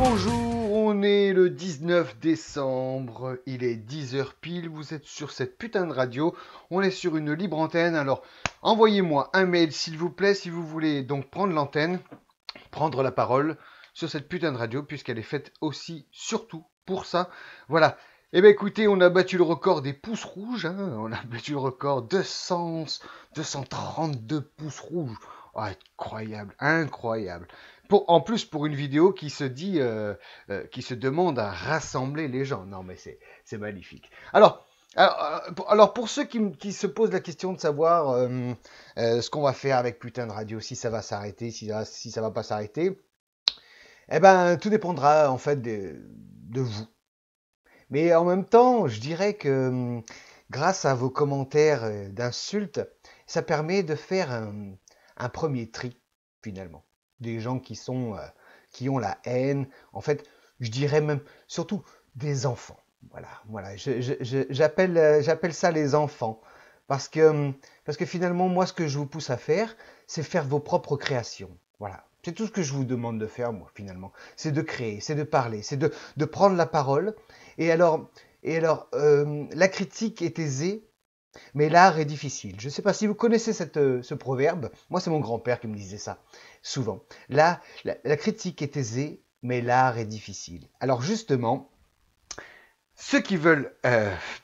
bonjour, on est le 19 décembre, il est 10h pile, vous êtes sur cette putain de radio, on est sur une libre antenne, alors envoyez-moi un mail s'il vous plaît si vous voulez donc prendre l'antenne, prendre la parole sur cette putain de radio puisqu'elle est faite aussi surtout pour ça, voilà. Eh bien écoutez, on a battu le record des pouces rouges, hein, on a battu le record 232 pouces rouges. Oh, incroyable, incroyable. En plus, pour une vidéo qui se dit, qui se demande à rassembler les gens. Non, mais c'est magnifique. Alors, pour ceux qui se posent la question de savoir ce qu'on va faire avec putain de radio, si ça va s'arrêter, si ça va pas s'arrêter, eh ben, tout dépendra en fait de vous. Mais en même temps, je dirais que grâce à vos commentaires d'insultes, ça permet de faire un premier tri, finalement. Des gens qui ont la haine. En fait, je dirais même, surtout, des enfants. Voilà. J'appelle ça les enfants. Parce que finalement, moi, ce que je vous pousse à faire, c'est faire vos propres créations. Voilà. C'est tout ce que je vous demande de faire, moi, finalement. C'est de créer, c'est de parler, c'est de prendre la parole. Et alors, la critique est aisée, mais l'art est difficile. Je ne sais pas si vous connaissez ce proverbe. Moi, c'est mon grand-père qui me disait ça, souvent. Là, la critique est aisée, mais l'art est difficile. Alors justement, ceux qui veulent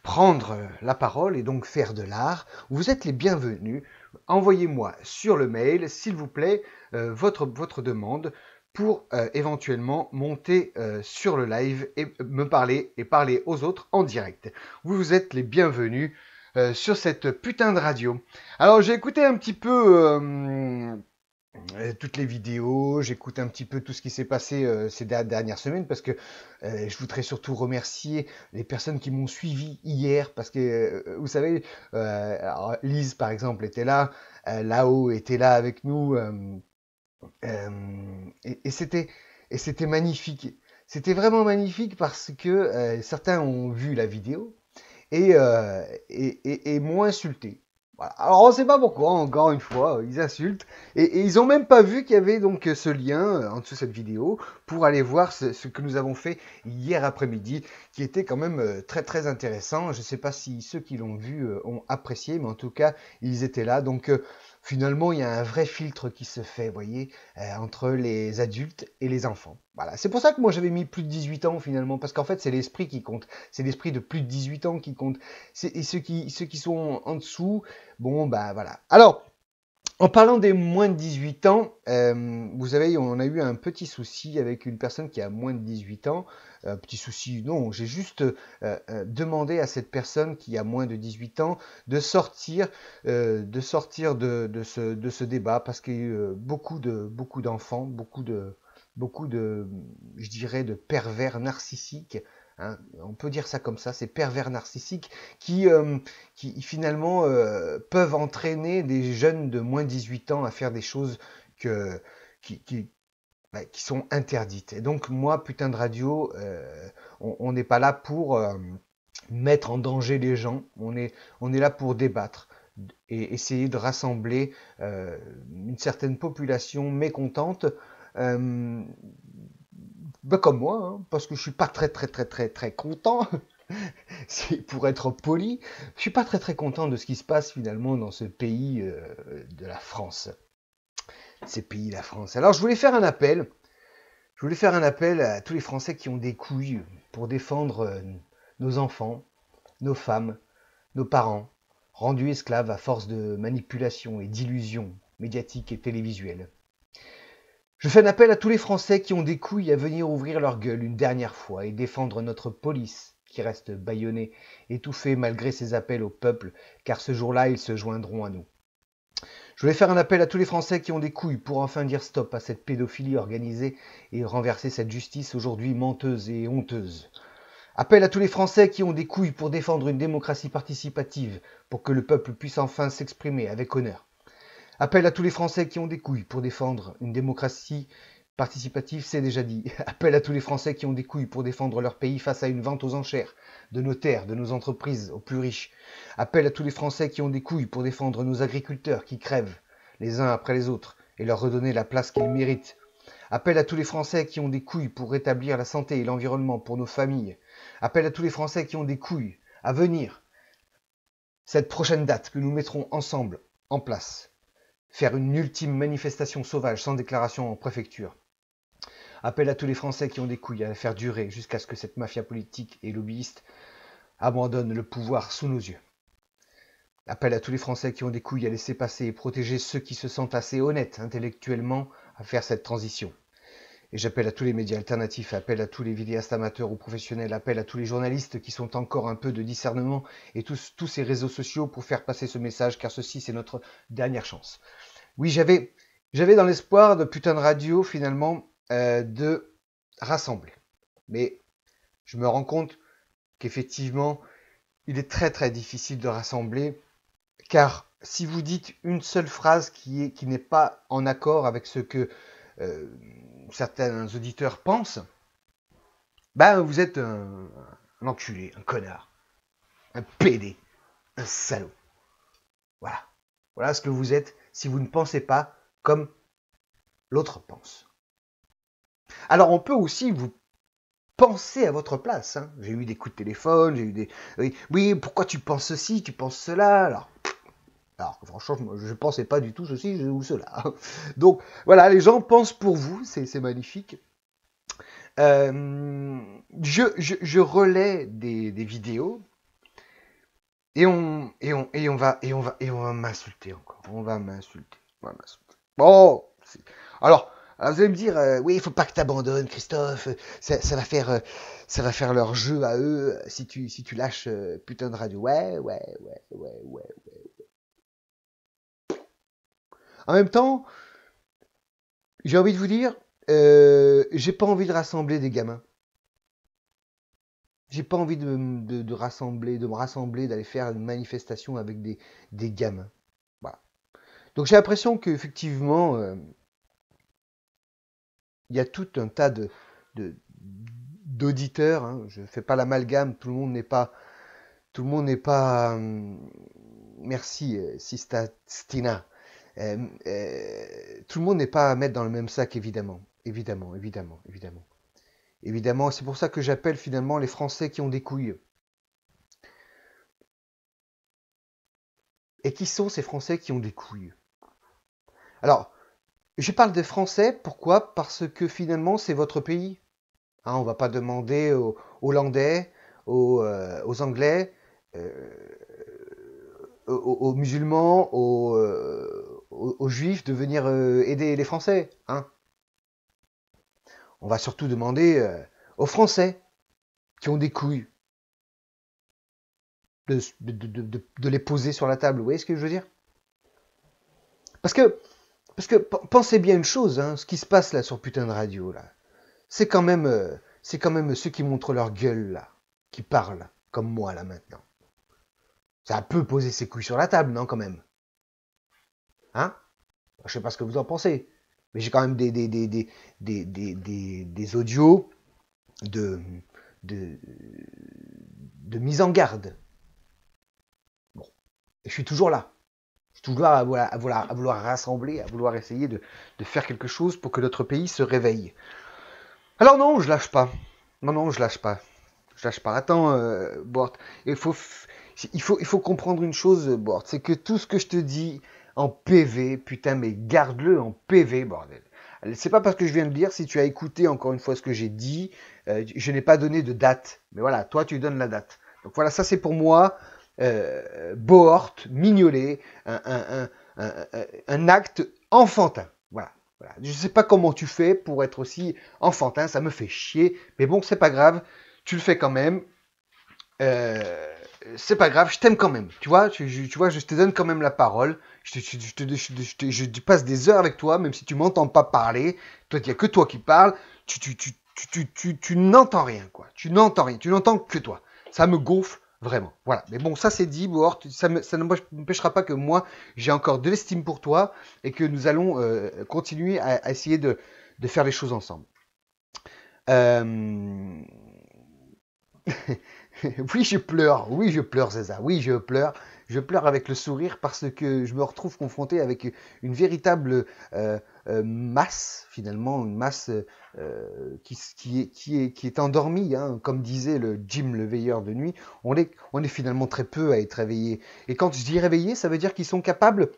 prendre la parole et donc faire de l'art, vous êtes les bienvenus. Envoyez-moi sur le mail, s'il vous plaît, votre demande pour éventuellement monter sur le live et me parler et parler aux autres en direct. Vous êtes les bienvenus sur cette putain de radio. Alors j'ai écouté un petit peu toutes les vidéos, j'écoute un petit peu tout ce qui s'est passé ces dernières semaines parce que je voudrais surtout remercier les personnes qui m'ont suivi hier parce que vous savez, alors, Lise par exemple était là, Lao était là avec nous et c'était magnifique. C'était vraiment magnifique parce que certains ont vu la vidéo et m'ont insulté. Voilà. Alors on ne sait pas pourquoi, encore une fois, ils insultent. Et ils n'ont même pas vu qu'il y avait donc ce lien en dessous de cette vidéo pour aller voir ce que nous avons fait hier après-midi, qui était quand même très très intéressant. Je ne sais pas si ceux qui l'ont vu ont apprécié, mais en tout cas, ils étaient là. Donc finalement, il y a un vrai filtre qui se fait, vous voyez, entre les adultes et les enfants. Voilà. C'est pour ça que moi j'avais mis plus de 18 ans finalement, parce qu'en fait c'est l'esprit qui compte. C'est l'esprit de plus de 18 ans qui compte. Et ceux qui sont en dessous, bon bah voilà. Alors, en parlant des moins de 18 ans, vous savez, on a eu un petit souci avec une personne qui a moins de 18 ans. Petit souci, non, j'ai juste demandé à cette personne qui a moins de 18 ans de sortir de ce débat parce qu'il y a eu beaucoup d'enfants, beaucoup de, je dirais, de pervers narcissiques. Hein, on peut dire ça comme ça, ces pervers narcissiques qui finalement peuvent entraîner des jeunes de moins de 18 ans à faire des choses que, qui, qui, qui sont interdites. Et donc moi, putain de radio, on n'est pas là pour mettre en danger les gens, on est là pour débattre et essayer de rassembler une certaine population mécontente comme moi, hein, parce que je suis pas très content. Pour être poli, je suis pas très content de ce qui se passe finalement dans ce pays de la France. Ces pays de la France. Alors je voulais faire un appel. Je voulais faire un appel à tous les Français qui ont des couilles pour défendre nos enfants, nos femmes, nos parents, rendus esclaves à force de manipulation et d'illusions médiatiques et télévisuelles. Je fais un appel à tous les Français qui ont des couilles à venir ouvrir leur gueule une dernière fois et défendre notre police qui reste bâillonnée, étouffée malgré ses appels au peuple, car ce jour-là, ils se joindront à nous. Je voulais faire un appel à tous les Français qui ont des couilles pour enfin dire stop à cette pédophilie organisée et renverser cette justice aujourd'hui menteuse et honteuse. Appel à tous les Français qui ont des couilles pour défendre une démocratie participative, pour que le peuple puisse enfin s'exprimer avec honneur. Appel à tous les Français qui ont des couilles pour défendre une démocratie participative, c'est déjà dit. Appel à tous les Français qui ont des couilles pour défendre leur pays face à une vente aux enchères de nos terres, de nos entreprises aux plus riches. Appel à tous les Français qui ont des couilles pour défendre nos agriculteurs qui crèvent les uns après les autres et leur redonner la place qu'ils méritent. Appel à tous les Français qui ont des couilles pour rétablir la santé et l'environnement pour nos familles. Appel à tous les Français qui ont des couilles à venir. Cette prochaine date que nous mettrons ensemble en place. Faire une ultime manifestation sauvage sans déclaration en préfecture. Appel à tous les Français qui ont des couilles à la faire durer jusqu'à ce que cette mafia politique et lobbyiste abandonne le pouvoir sous nos yeux. Appel à tous les Français qui ont des couilles à laisser passer et protéger ceux qui se sentent assez honnêtes intellectuellement à faire cette transition. Et j'appelle à tous les médias alternatifs, appel à tous les vidéastes amateurs ou professionnels, appel à tous les journalistes qui sont encore un peu de discernement et tous ces réseaux sociaux pour faire passer ce message, car ceci c'est notre dernière chance. Oui, j'avais dans l'espoir de putain de radio finalement de rassembler. Mais je me rends compte qu'effectivement, il est très très difficile de rassembler, car si vous dites une seule phrase qui n'est pas en accord avec ce que certains auditeurs pensent, ben vous êtes un enculé, un connard, un pédé, un salaud. Voilà. Voilà ce que vous êtes si vous ne pensez pas comme l'autre pense. Alors on peut aussi vous penser à votre place. Hein. J'ai eu des coups de téléphone, j'ai eu des... Oui, pourquoi tu penses ceci, tu penses cela? Alors franchement, je ne pensais pas du tout ceci ou cela. Donc voilà, les gens pensent pour vous, c'est magnifique. Je relais des vidéos et on va m'insulter encore. On va m'insulter. Bon, alors vous allez me dire, oui, il faut pas que tu abandonnes, Christophe. Ça va faire leur jeu à eux si tu lâches putain de radio. Ouais. En même temps, j'ai envie de vous dire, j'ai pas envie de rassembler des gamins. J'ai pas envie de me rassembler, d'aller faire une manifestation avec des gamins. Voilà. Donc j'ai l'impression qu'effectivement, il y a tout un tas d'auditeurs. Hein. Je fais pas l'amalgame, tout le monde n'est pas. Merci, Sista Stina. Tout le monde n'est pas à mettre dans le même sac, évidemment. Évidemment, c'est pour ça que j'appelle finalement les Français qui ont des couilles. Et qui sont ces Français qui ont des couilles? Alors, je parle des Français, pourquoi? Parce que finalement, c'est votre pays. Hein, on ne va pas demander aux Hollandais, aux Anglais, aux musulmans, aux Juifs de venir aider les Français. Hein. On va surtout demander aux Français qui ont des couilles de les poser sur la table. Vous voyez ce que je veux dire? Parce que pensez bien une chose, hein, ce qui se passe là sur putain de radio, là, c'est quand même ceux qui montrent leur gueule, là, qui parlent, comme moi, là, maintenant. Ça peut poser ses couilles sur la table, non, quand même? Hein? Je sais pas ce que vous en pensez, mais j'ai quand même des audios de mise en garde. Bon. Et je suis toujours là. Je suis toujours à vouloir rassembler, à vouloir essayer de faire quelque chose pour que notre pays se réveille. Alors non, je lâche pas. Non, je lâche pas. Attends, Bort, il faut comprendre une chose, Bort, c'est que tout ce que je te dis en PV, putain, mais garde-le en PV, bordel. C'est pas parce que je viens de dire, si tu as écouté encore une fois ce que j'ai dit, je n'ai pas donné de date. Mais voilà, toi, tu donnes la date. Donc voilà, ça c'est pour moi, Bohort, Mignolet, un acte enfantin. Voilà. Je ne sais pas comment tu fais pour être aussi enfantin, ça me fait chier, mais bon, c'est pas grave, tu le fais quand même. C'est pas grave, je t'aime quand même. Tu vois, je te donne quand même la parole. Je passe des heures avec toi, même si tu m'entends pas parler. Toi, il n'y a que toi qui parles. Tu n'entends rien, quoi. Tu n'entends que toi. Ça me gonfle vraiment. Voilà. Mais bon, ça c'est dit, Bohort. Ça ne m'empêchera pas que moi, j'ai encore de l'estime pour toi et que nous allons continuer à essayer de faire les choses ensemble. Oui, je pleure, César. Oui, je pleure. je pleure avec le sourire parce que je me retrouve confronté avec une véritable masse, finalement, une masse qui est endormie, hein, comme disait le Jim, le veilleur de nuit. On est finalement très peu à être réveillés. Et quand je dis réveillés, ça veut dire qu'ils sont capables,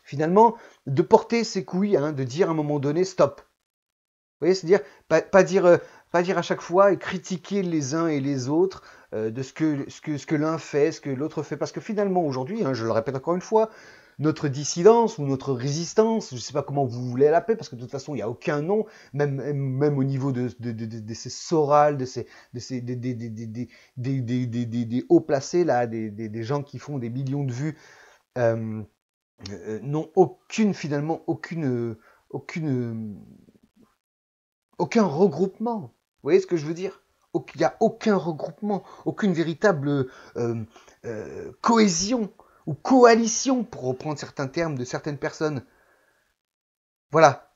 finalement, de porter ses couilles, hein, de dire à un moment donné stop. Vous voyez, c'est-à-dire pas dire, pas dire à chaque fois et critiquer les uns et les autres de ce que l'un fait, ce que l'autre fait. Parce que finalement, aujourd'hui, hein, je le répète encore une fois, notre dissidence ou notre résistance, je ne sais pas comment vous voulez l'appeler, parce que de toute façon, il n'y a aucun nom, même au niveau de ces sorales, des hauts placés, là, des gens qui font des millions de vues, euh, n'ont aucune, finalement, aucun regroupement. Vous voyez ce que je veux dire? Il n'y a aucun regroupement, aucune véritable cohésion ou coalition, pour reprendre certains termes de certaines personnes. Voilà.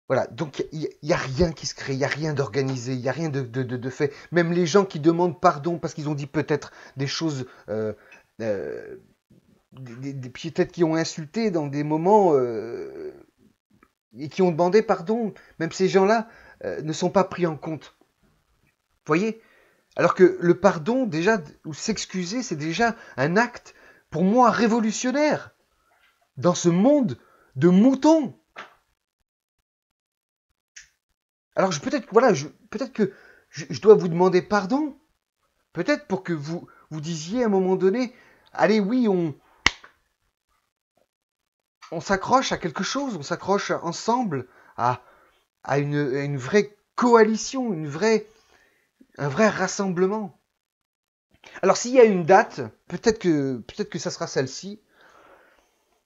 Voilà. Donc, il n'y a rien qui se crée, il n'y a rien d'organisé, il n'y a rien de fait. Même les gens qui demandent pardon parce qu'ils ont dit peut-être des choses, peut-être qui ont insulté dans des moments et qui ont demandé pardon, même ces gens-là ne sont pas pris en compte. Vous voyez? Alors que le pardon, déjà, ou s'excuser, c'est déjà un acte, pour moi, révolutionnaire. Dans ce monde de moutons. Alors peut-être voilà, peut-être que je dois vous demander pardon. Peut-être pour que vous disiez à un moment donné, allez, oui, on s'accroche à quelque chose, on s'accroche ensemble à une vraie coalition, un vrai rassemblement. Alors s'il y a une date, peut-être que ça sera celle-ci.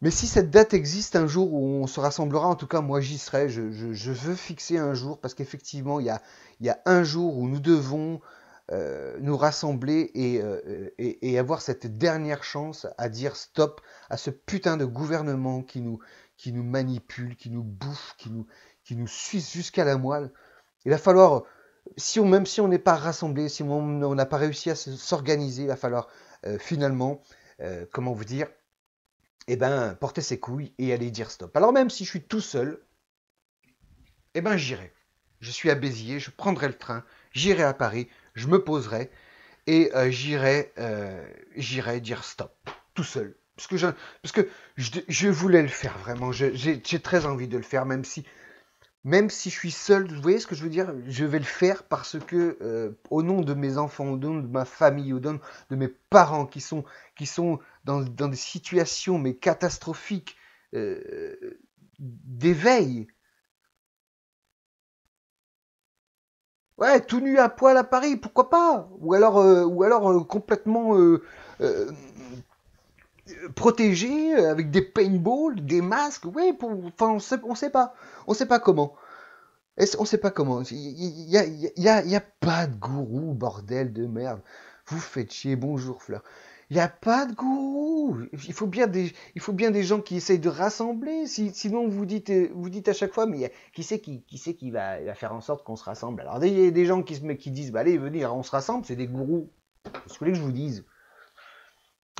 Mais si cette date existe un jour où on se rassemblera, en tout cas moi j'y serai, je veux fixer un jour parce qu'effectivement il y a un jour où nous devons nous rassembler et avoir cette dernière chance à dire stop à ce putain de gouvernement qui nous manipule, qui nous bouffe, qui nous suce jusqu'à la moelle. Il va falloir, même si on n'est pas rassemblé, si on n'a pas réussi à s'organiser, il va falloir finalement, comment vous dire, eh ben, porter ses couilles et aller dire stop. Alors même si je suis tout seul, eh ben, j'irai. Je suis à Béziers, je prendrai le train, j'irai à Paris, je me poserai et j'irai dire stop, tout seul. Parce que je voulais le faire vraiment, j'ai très envie de le faire, même si je suis seul, vous voyez ce que je veux dire? Je vais le faire parce que, au nom de mes enfants, au nom de ma famille, au nom de mes parents qui sont dans des situations mais catastrophiques d'éveil. Ouais, tout nu à poil à Paris, pourquoi pas? Ou alors complètement euh, protégé avec des paintballs, des masques. Ouais, enfin, on sait pas comment. On sait pas comment. Il y a pas de gourou, bordel de merde. Vous faites chier, bonjour Fleur. Il n'y a pas de gourou. Il faut bien des gens qui essayent de rassembler. Sinon, vous dites à chaque fois, mais qui c'est qui va faire en sorte qu'on se rassemble? Alors, il y a des gens qui disent, bah, allez, venez, on se rassemble, c'est des gourous. C'est ce que vous voulez que je vous dise.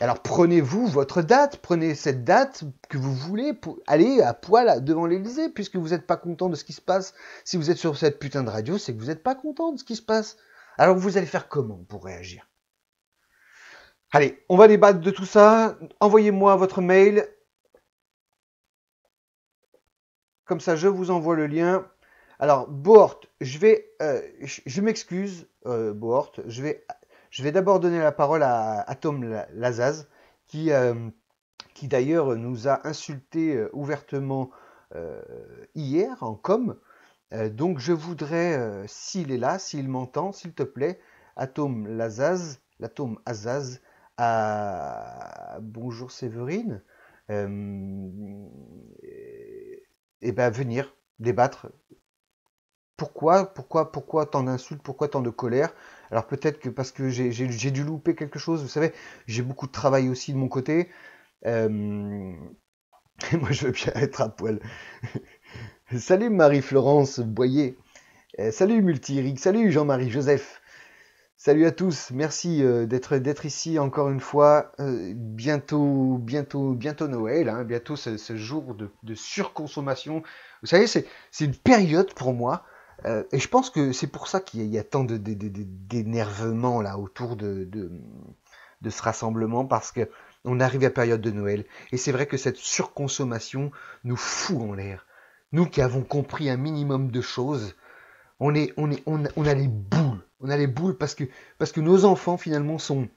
Alors prenez-vous votre date, prenez cette date que vous voulez pour aller à poil devant l'Elysée, puisque vous n'êtes pas content de ce qui se passe. Si vous êtes sur cette putain de radio, c'est que vous n'êtes pas content de ce qui se passe. Alors vous allez faire comment pour réagir? Allez, on va débattre de tout ça. Envoyez-moi votre mail. Comme ça, je vous envoie le lien. Alors, Bohort, je m'excuse, Bohort. Je vais d'abord donner la parole à Tom Lazaz, qui d'ailleurs nous a insulté ouvertement hier en com. Donc je voudrais, s'il est là, s'il m'entend, s'il te plaît, Atom Lazaz, l'Atom Azaz, bonjour Séverine, et ben venir débattre. Pourquoi tant d'insultes, pourquoi tant de colère? Alors peut-être que parce que j'ai dû louper quelque chose, vous savez, j'ai beaucoup de travail aussi de mon côté. Moi, je veux bien être à poil. Salut Marie-Florence Boyer. Salut Multirig. Salut Jean-Marie Joseph. Salut à tous, merci d'être ici encore une fois. Bientôt Noël, hein, bientôt ce jour de surconsommation. Vous savez, c'est une période pour moi, et je pense que c'est pour ça qu'il y a tant d'énervement là autour de ce rassemblement, parce que on arrive à la période de Noël, et c'est vrai que cette surconsommation nous fout en l'air. Nous qui avons compris un minimum de choses, on a les boules. On a les boules parce que nos enfants finalement sont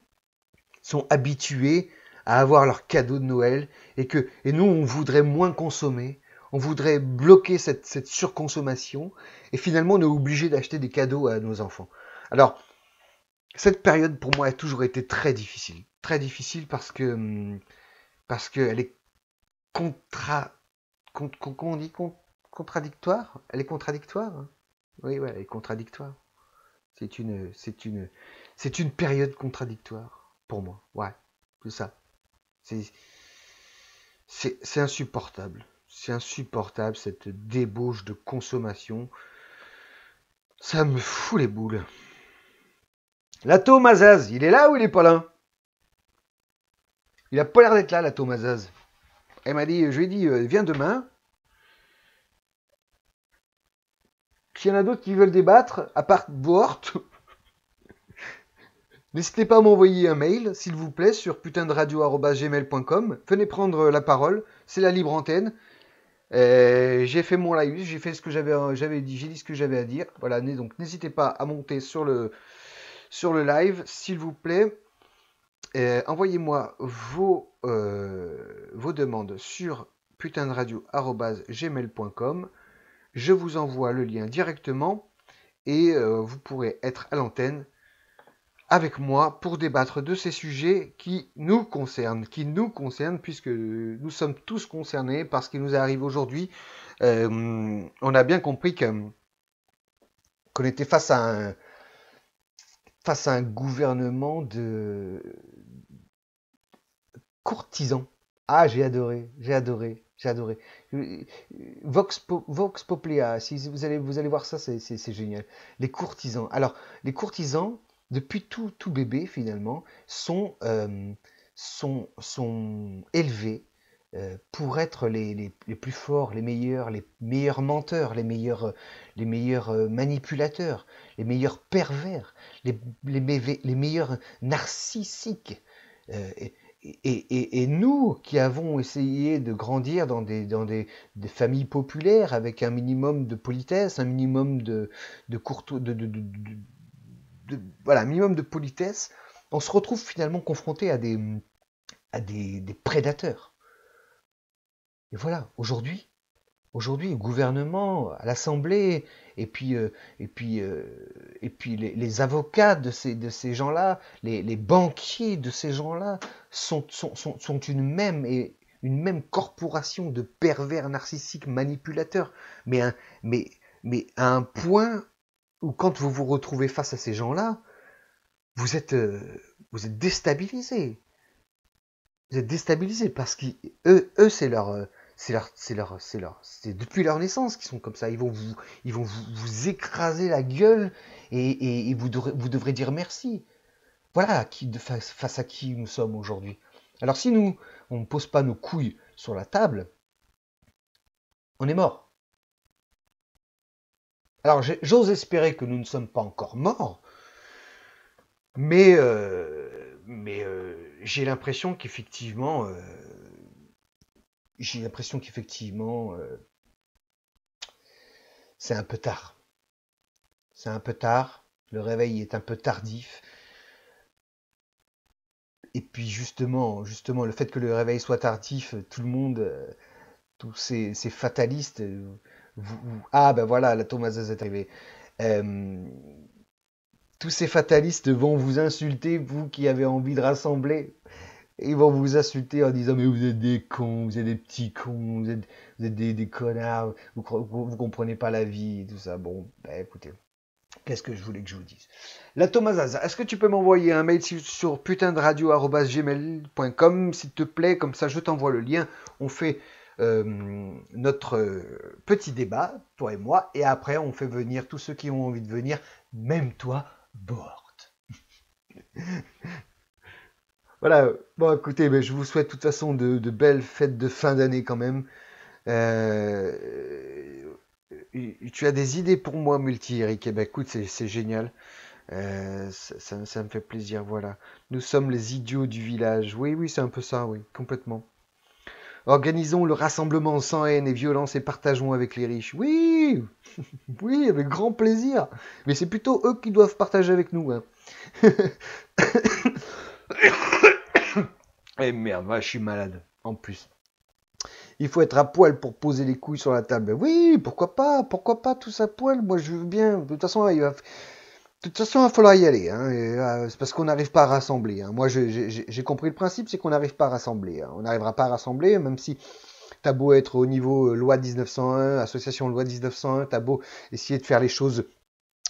habitués à avoir leurs cadeaux de Noël et nous on voudrait moins consommer, on voudrait bloquer cette surconsommation et finalement on est obligé d'acheter des cadeaux à nos enfants. Alors cette période pour moi a toujours été très difficile parce que elle est comment on dit contradictoire. Elle est contradictoire. Hein. Oui, ouais, elle est contradictoire. C'est c'est une période contradictoire pour moi. Ouais, c'est ça. C'est, c'est insupportable. C'est insupportable cette débauche de consommation. Ça me fout les boules. Lato Mazaz, il est là ou il est pas là? Il a pas l'air d'être là, Lato Mazaz. Elle m'a dit, je lui ai dit, viens demain. S'il y en a d'autres qui veulent débattre, à part Bohort, n'hésitez pas à m'envoyer un mail, s'il vous plaît, sur putain-de-radio@gmail.com. Venez prendre la parole, c'est la libre antenne. J'ai fait mon live, j'ai fait ce que j'avais dit, j'ai dit ce que j'avais à dire. Voilà, donc n'hésitez pas à monter sur le live, s'il vous plaît. Envoyez-moi vos demandes sur putain-de-radio@gmail.com. Je vous envoie le lien directement et vous pourrez être à l'antenne avec moi pour débattre de ces sujets qui nous concernent, puisque nous sommes tous concernés par ce qui nous arrive aujourd'hui. On a bien compris qu'on était face à un gouvernement de courtisans. Ah, j'ai adoré. Vox Populi, si vous allez voir ça, c'est génial. Les courtisans. Alors, les courtisans, depuis tout bébé, finalement, sont élevés pour être les plus forts, les meilleurs menteurs, les meilleurs manipulateurs, les meilleurs pervers, les meilleurs narcissiques. Et, et nous qui avons essayé de grandir des familles populaires avec un minimum de politesse, un minimum voilà, un minimum de politesse, on se retrouve finalement confronté à des prédateurs. Et voilà, aujourd'hui, au gouvernement, à l'Assemblée, et puis, euh, et puis les avocats de ces gens-là, les banquiers de ces gens-là sont une même corporation de pervers narcissiques manipulateurs, mais, mais, mais à un point où quand vous vous retrouvez face à ces gens-là, vous êtes, euh, vous êtes déstabilisé. Vous êtes déstabilisé parce qu'eux, c'est depuis leur naissance qu'ils sont comme ça. Ils vont vous écraser la gueule et vous devrez dire merci. Voilà face à qui nous sommes aujourd'hui. Alors si on ne pose pas nos couilles sur la table, on est mort. Alors j'ose espérer que nous ne sommes pas encore morts, mais j'ai l'impression qu'effectivement, c'est un peu tard. C'est un peu tard. Le réveil est un peu tardif. Et puis justement, le fait que le réveil soit tardif, tout le monde, tous ces fatalistes, ah ben voilà, la Thomaseuse est arrivée. Euh, tous ces fatalistes vont vous insulter, vous qui avez envie de rassembler. Ils vont vous insulter en disant mais vous êtes des cons, vous êtes des petits cons, vous êtes des connards, vous comprenez pas la vie et tout ça. Bon, ben écoutez, qu'est-ce que je voulais que je vous dise? La Thomasaza, est-ce que tu peux m'envoyer un mail sur putain-de-radio@gmail.com s'il te plaît, comme ça je t'envoie le lien, on fait notre petit débat, toi et moi, et après on fait venir tous ceux qui ont envie de venir, même toi, Bort. Voilà. Bon, écoutez, ben, je vous souhaite de toute façon de belles fêtes de fin d'année quand même. Euh, Tu as des idées pour moi, Multi, Eric. Eh ben, écoute, c'est génial. Ça me fait plaisir, voilà. Nous sommes les idiots du village. Oui, oui, c'est un peu ça, oui, complètement. Organisons le rassemblement sans haine et violence et partageons avec les riches. Oui, oui, avec grand plaisir. Mais c'est plutôt eux qui doivent partager avec nous, hein. Eh merde, ouais, je suis malade, en plus. Il faut être à poil pour poser les couilles sur la table. Oui, pourquoi pas tous à poil. Moi, je veux bien. De toute façon, il va falloir y aller. Hein. C'est parce qu'on n'arrive pas à rassembler. Hein. Moi, j'ai compris le principe, c'est qu'on n'arrive pas à rassembler. Hein. On n'arrivera pas à rassembler, même si t'as beau être au niveau loi 1901, association loi 1901, t'as beau essayer de faire les choses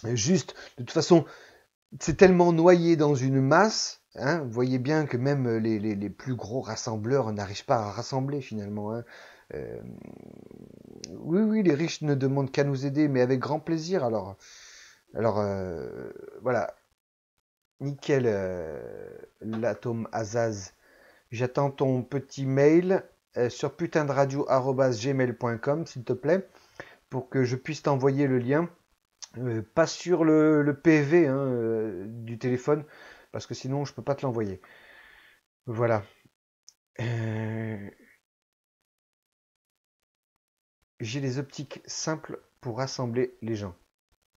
justes. De toute façon, c'est tellement noyé dans une masse. Hein, vous voyez bien que même les plus gros rassembleurs n'arrivent pas à rassembler finalement. Hein. Euh, oui, oui, les riches ne demandent qu'à nous aider, mais avec grand plaisir. Alors, voilà, nickel, l'atome Azaz. J'attends ton petit mail sur putain-de-radio@gmail.com, s'il te plaît, pour que je puisse t'envoyer le lien. Pas sur le PV hein, du téléphone, parce que sinon je peux pas te l'envoyer. Voilà. Euh, J'ai les optiques simples pour rassembler les gens.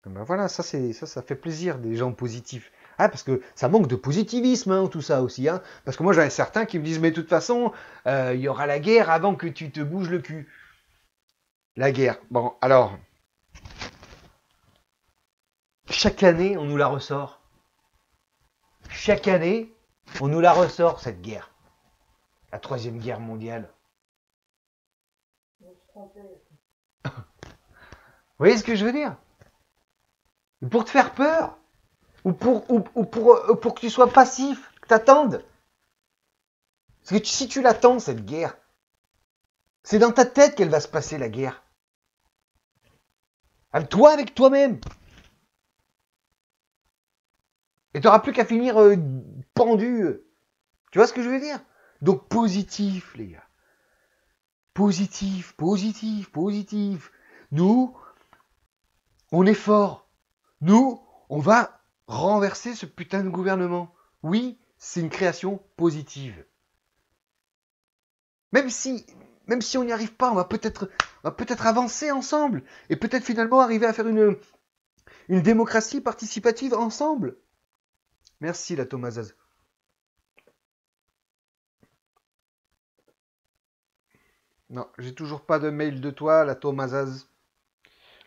Ben voilà, ça fait plaisir des gens positifs. Ah, parce que ça manque de positivisme, hein, tout ça aussi. Hein. Parce que moi, j'en ai certains qui me disent, mais de toute façon, il y aura la guerre avant que tu te bouges le cul. La guerre. Bon, alors, chaque année, on nous la ressort. Chaque année, on nous la ressort, cette guerre. La troisième guerre mondiale. Vous voyez ce que je veux dire? Pour te faire peur. Ou pour que tu sois passif, que t'attendes. Parce que si tu l'attends, cette guerre, c'est dans ta tête qu'elle va se passer, la guerre. Avec toi, avec toi-même. Et t'auras plus qu'à finir pendu. Tu vois ce que je veux dire? Donc positif, les gars. Positif, positif, positif. Nous, on est fort. Nous, on va renverser ce putain de gouvernement. Oui, c'est une création positive. Même si, même si on n'y arrive pas, on va peut-être avancer ensemble et peut-être finalement arriver à faire une démocratie participative ensemble. Merci la Thomasaz. Non, j'ai toujours pas de mail de toi, la Thomasaz.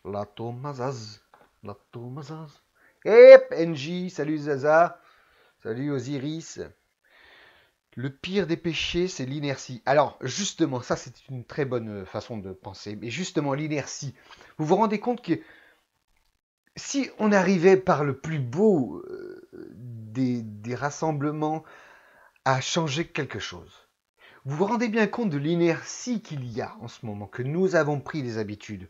La Thomasaz. La Thomasaz. Hep, NJ, salut Zaza. Salut Osiris. Le pire des péchés, c'est l'inertie. Alors, justement, ça, c'est une très bonne façon de penser. Mais justement, l'inertie. Vous vous rendez compte que si on arrivait par le plus beau des rassemblements à changer quelque chose, vous vous rendez bien compte de l'inertie qu'il y a en ce moment, que nous avons pris des habitudes.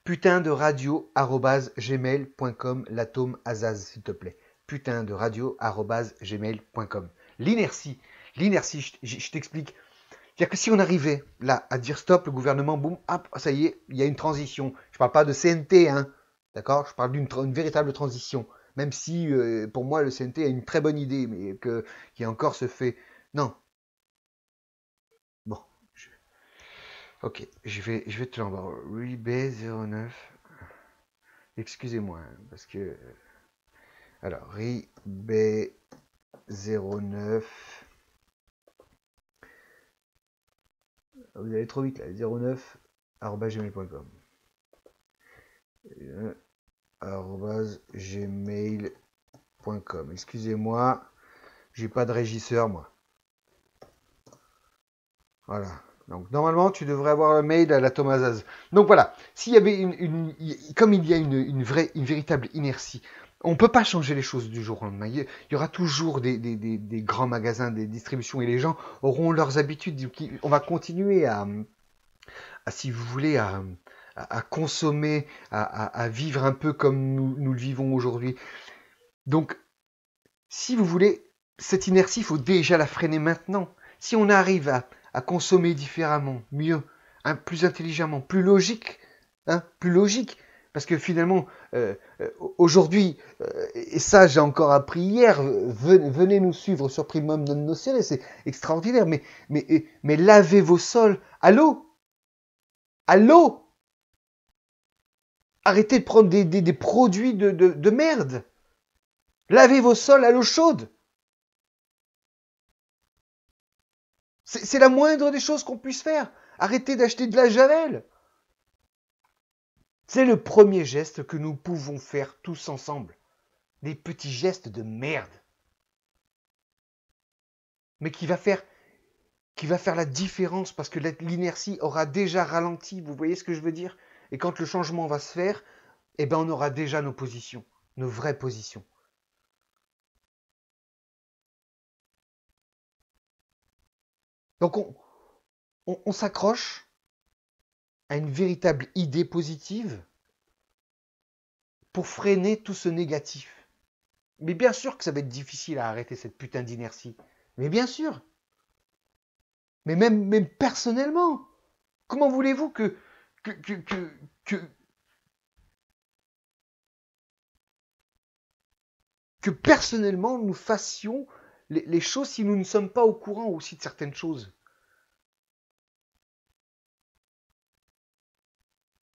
Putain de radio@gmail.com, l'atome Azaz, s'il te plaît. Putain de radio@gmail.com. L'inertie, je t'explique. C'est-à-dire que si on arrivait là à dire stop, le gouvernement, boum, hop, ça y est, il y a une transition. Je parle pas de CNT, hein, d'accord? Je parle d'une véritable transition. Même si, pour moi, le CNT a une très bonne idée, mais qui encore se fait. Non. Bon. Ok, je vais te l'envoyer. RIB09. Excusez-moi, hein, parce que. Alors, RIB09. Vous allez trop vite là, 09@gmail.com. gmail.com. Excusez-moi, j'ai pas de régisseur moi. Voilà. Donc normalement tu devrais avoir le mail à la Thomasaz. Donc voilà, s'il y avait comme il y a une véritable inertie, on ne peut pas changer les choses du jour au lendemain. Il y aura toujours des grands magasins, des distributions et les gens auront leurs habitudes. On va continuer si vous voulez, à consommer, à vivre un peu comme nous le vivons aujourd'hui. Donc Si vous voulez, cette inertie, il faut déjà la freiner maintenant. Si on arrive à consommer différemment, mieux, hein, plus intelligemment, plus logique, parce que finalement, aujourd'hui, et ça j'ai encore appris hier, venez nous suivre sur Primum Non Nocere, c'est extraordinaire, mais lavez vos sols à l'eau. À l'eau. Arrêtez de prendre des produits de merde. Lavez vos sols à l'eau chaude. C'est la moindre des choses qu'on puisse faire. Arrêtez d'acheter de la javel. C'est le premier geste que nous pouvons faire tous ensemble. Des petits gestes de merde. Mais qui va faire la différence parce que l'inertie aura déjà ralenti. Vous voyez ce que je veux dire? Et quand le changement va se faire, eh ben on aura déjà nos positions, nos vraies positions. Donc on s'accroche à une véritable idée positive pour freiner tout ce négatif. Mais bien sûr que ça va être difficile à arrêter cette putain d'inertie. Mais bien sûr. Mais même personnellement, comment voulez-vous que personnellement nous fassions les choses si nous ne sommes pas au courant aussi de certaines choses?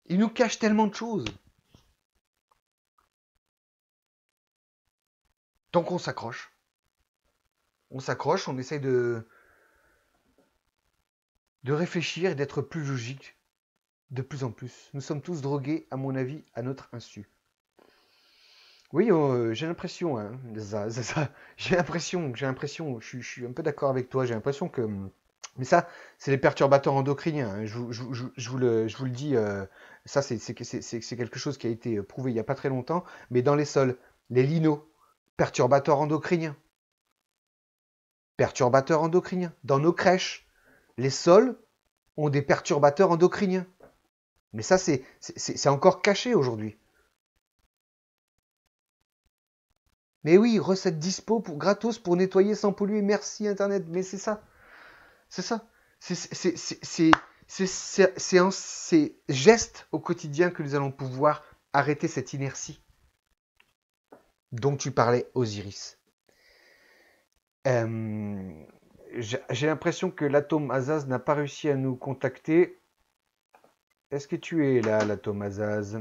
Ils nous cachent tellement de choses. Donc on s'accroche. On s'accroche, on essaye de réfléchir et d'être plus logique de plus en plus. Nous sommes tous drogués, à mon avis, à notre insu. Oui, j'ai l'impression, hein, j'ai l'impression, je suis un peu d'accord avec toi, j'ai l'impression que... Mais ça, c'est les perturbateurs endocriniens, hein, je vous le dis, ça c'est quelque chose qui a été prouvé il n'y a pas très longtemps, mais dans les sols, les linos, perturbateurs endocriniens. Perturbateurs endocriniens. Dans nos crèches, les sols ont des perturbateurs endocriniens. Mais ça, c'est encore caché aujourd'hui. Mais oui, recette dispo gratos pour nettoyer sans polluer. Merci Internet. Mais c'est ça. C'est ça. C'est en ces gestes au quotidien que nous allons pouvoir arrêter cette inertie dont tu parlais, Osiris. J'ai l'impression que l'atome Azaz n'a pas réussi à nous contacter. Est-ce que tu es là, l'atome Azaz?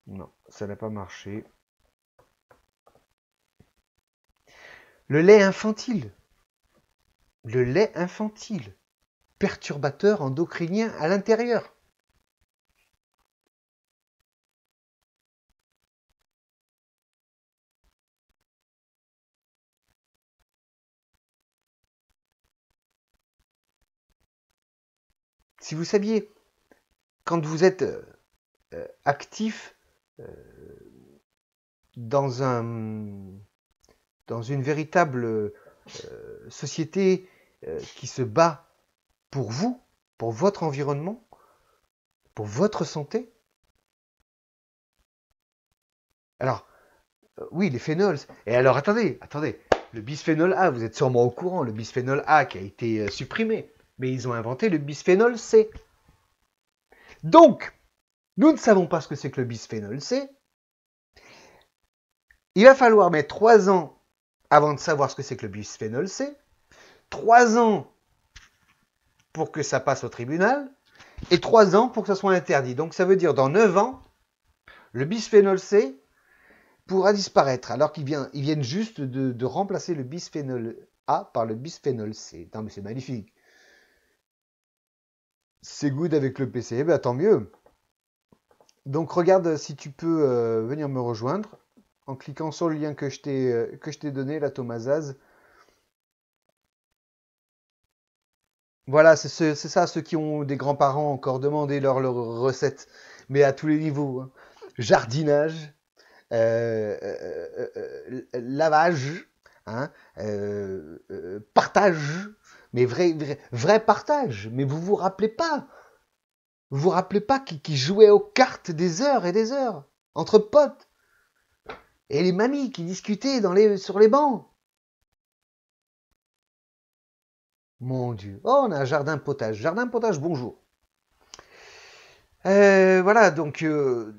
Non, ça n'a pas marché. Le lait infantile. Le lait infantile. Perturbateur endocrinien à l'intérieur. Si vous saviez, quand vous êtes actif dans une véritable société qui se bat pour vous, pour votre environnement, pour votre santé. Alors, oui, les phénols. Et alors, attendez, le bisphénol A, vous êtes sûrement au courant, le bisphénol A qui a été supprimé, mais ils ont inventé le bisphénol C. Donc, nous ne savons pas ce que c'est que le bisphénol C. Il va falloir mettre 3 ans avant de savoir ce que c'est que le bisphénol C, 3 ans pour que ça passe au tribunal, et 3 ans pour que ça soit interdit. Donc ça veut dire dans 9 ans, le bisphénol C pourra disparaître, alors qu'ils viennent juste de remplacer le bisphénol A par le bisphénol C. Non mais c'est magnifique. C'est good avec le PC, ben tant mieux. Donc regarde si tu peux venir me rejoindre en cliquant sur le lien que je t'ai donné, la Thomasaz. Voilà, c'est ça, ceux qui ont des grands-parents encore demandé leur recette, mais à tous les niveaux. Hein. Jardinage, lavage, hein, partage, mais vrai partage. Mais vous vous rappelez pas? Vous vous rappelez pas qu'ils jouaient aux cartes des heures et des heures entre potes? Et les mamies qui discutaient sur les bancs. Mon Dieu. Oh, on a un jardin potage. Jardin potage, bonjour. Voilà, donc de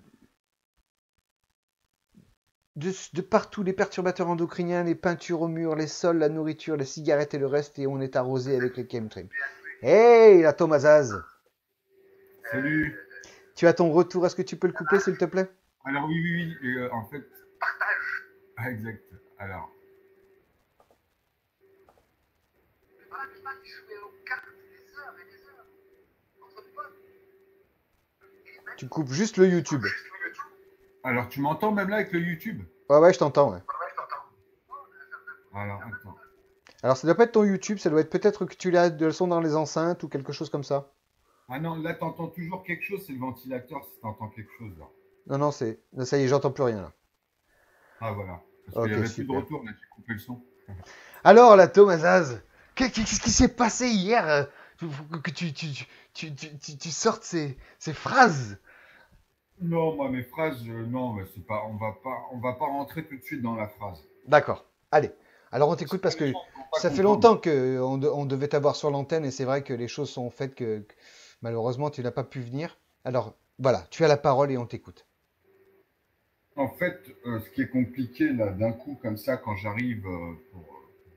partout, les perturbateurs endocriniens, les peintures au mur, les sols, la nourriture, les cigarettes et le reste, et on est arrosé avec les chemtrails. Hey, la Thomasaz. Salut. Tu as ton retour, est-ce que tu peux le couper, s'il te plaît? Alors oui, oui, oui. En fait, ah, exact. Alors, Tu coupes juste le YouTube. alors tu m'entends même là avec le YouTube? Ouais, ouais, je t'entends, ouais. Alors, attends. Alors, ça doit pas être ton YouTube, ça doit être peut-être que tu l'as de le son dans les enceintes ou quelque chose comme ça. Ah non, là t'entends toujours quelque chose, c'est le ventilateur si t'entends quelque chose là. Non, non, ça y est, j'entends plus rien là. Ah voilà. Parce qu'il n'y Ok, avait plus de super. retour, là j'ai coupé le son. Alors, la Thomasaz, qu'est-ce qui s'est passé hier que tu sortes ces phrases? Non, moi mes phrases, non, mais c'est pas, on va pas rentrer tout de suite dans la phrase. D'accord. Allez. Alors, on Parce t'écoute que là, parce les que gens ne vont pas ça fait comprendre. longtemps on devait t'avoir sur l'antenne et c'est vrai que les choses sont faites que malheureusement, tu n'as pas pu venir. Alors, voilà, tu as la parole et on t'écoute. En fait, ce qui est compliqué là, d'un coup comme ça, quand j'arrive pour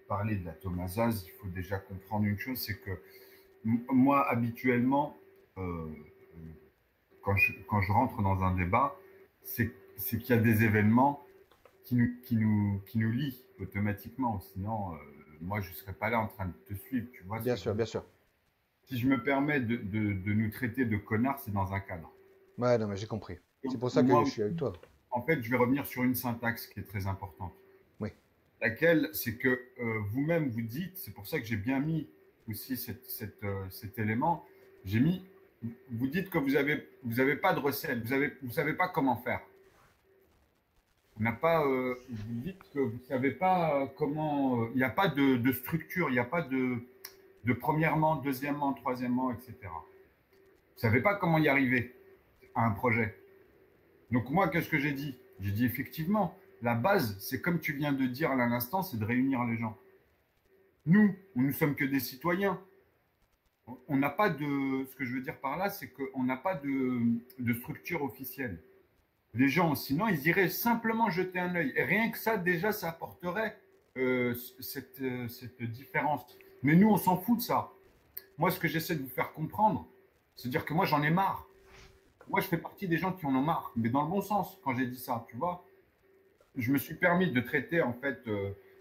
parler de la Thomasaz, il faut déjà comprendre une chose, c'est que moi, habituellement, euh, quand je rentre dans un débat, c'est qu'il y a des événements qui nous lient automatiquement. Sinon, moi, je ne serais pas là en train de te suivre. Tu vois ce Bien que je sûr, veux bien dire? sûr. Si je me permets de nous traiter de connards, c'est dans un cadre. Ouais, non, mais j'ai compris. C'est Donc, pour ça que moi je suis avec aussi, toi. en fait, je vais revenir sur une syntaxe qui est très importante. Oui, Laquelle, c'est que vous-même, vous dites, c'est pour ça que j'ai bien mis aussi cet élément, j'ai mis, vous dites que vous avez pas de recette, vous savez pas comment faire. On n'a pas, vous dites que vous savez pas comment, il n'y a pas de structure, il n'y a pas de premièrement, deuxièmement, troisièmement, etc. Vous savez pas comment y arriver à un projet. Donc moi, qu'est-ce que j'ai dit? J'ai dit effectivement, la base, c'est comme tu viens de dire à l'instant, c'est de réunir les gens. Nous, nous ne sommes que des citoyens. On n'a pas de. Ce que je veux dire par là, c'est qu'on n'a pas de structure officielle. Les gens, sinon, ils iraient simplement jeter un œil. Et rien que ça, déjà, ça apporterait cette différence. Mais nous, on s'en fout de ça. Moi, ce que j'essaie de vous faire comprendre, c'est dire que moi, j'en ai marre. Moi, je fais partie des gens qui en ont marre, mais dans le bon sens, quand j'ai dit ça, tu vois. Je me suis permis de traiter, en fait,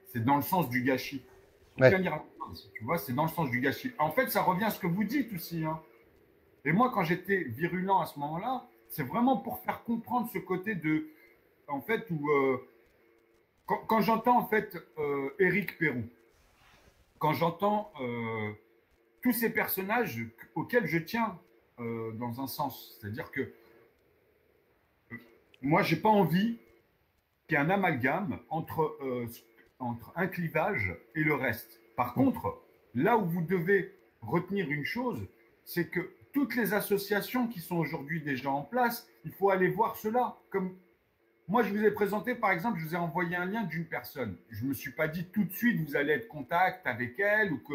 c'est dans le sens du gâchis. Il faut bien ouais, dire la chose, tu vois, c'est dans le sens du gâchis. En fait, ça revient à ce que vous dites aussi. Hein. Et moi, quand j'étais virulent à ce moment-là, c'est vraiment pour faire comprendre ce côté de, en fait, où quand j'entends en fait Éric Perrou, quand j'entends tous ces personnages auxquels je tiens dans un sens, c'est-à-dire que moi, j'ai pas envie qu'il y ait un amalgame entre un clivage et le reste. Par mm, contre, là où vous devez retenir une chose, c'est que toutes les associations qui sont aujourd'hui déjà en place, il faut aller voir cela. Comme moi, je vous ai présenté, par exemple, je vous ai envoyé un lien d'une personne. Je ne me suis pas dit tout de suite, vous allez être en contact avec elle ou que.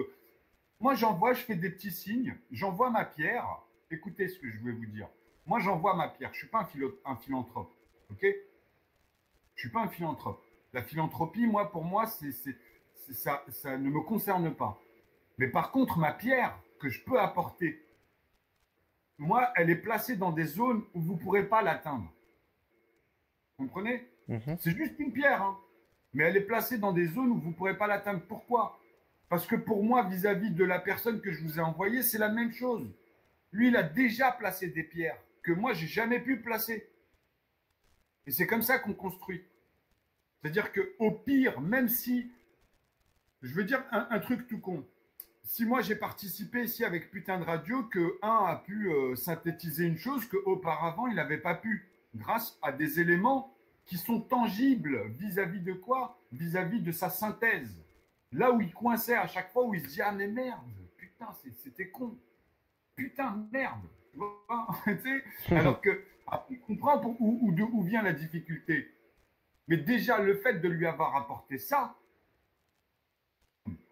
Moi, j'envoie, je fais des petits signes, j'envoie ma pierre. Écoutez ce que je vais vous dire. Moi, j'envoie ma pierre. Je ne suis pas un philanthrope. OK? Je suis pas un philanthrope. La philanthropie, moi, pour moi, ça ne me concerne pas. Mais par contre, ma pierre que je peux apporter, moi, elle est placée dans des zones où vous ne pourrez pas l'atteindre. Vous comprenez? mhm. C'est juste une pierre, hein. Mais elle est placée dans des zones où vous ne pourrez pas l'atteindre. Pourquoi? Parce que pour moi, vis-à-vis de la personne que je vous ai envoyée, c'est la même chose. Lui, il a déjà placé des pierres que moi, j'ai jamais pu placer. Et c'est comme ça qu'on construit. C'est-à-dire qu'au pire, même si, je veux dire un truc tout con, si moi j'ai participé ici avec Putain de Radio, que un a pu synthétiser une chose qu'auparavant il n'avait pas pu, grâce à des éléments qui sont tangibles vis-à-vis de quoi? Vis-à-vis de sa synthèse. Là où il coinçait à chaque fois, où il se dit ah mais merde, putain c'était con, putain merde, tu vois. Alors que ah, il comprend où vient la difficulté. Mais déjà, le fait de lui avoir apporté ça,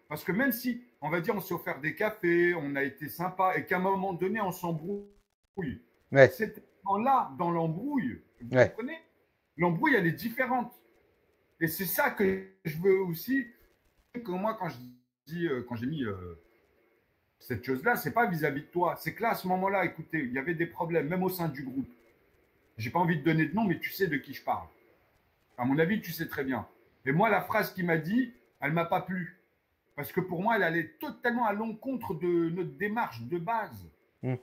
parce que même si, on va dire, on s'est offert des cafés, on a été sympa, et qu'à un moment donné, on s'embrouille, Ouais, cet élément-là, dans l'embrouille, vous ouais, comprenez? L'embrouille, elle est différente. Et c'est ça que je veux aussi, que moi, quand je dis, quand j'ai mis cette chose-là, c'est pas vis-à-vis de toi. C'est que là, à ce moment-là, écoutez, il y avait des problèmes, même au sein du groupe. J'ai pas envie de donner de nom, mais tu sais de qui je parle. À mon avis, tu sais très bien. Et moi, la phrase qu'il m'a dit, elle m'a pas plu. Parce que pour moi, elle allait totalement à l'encontre de notre démarche de base. mm,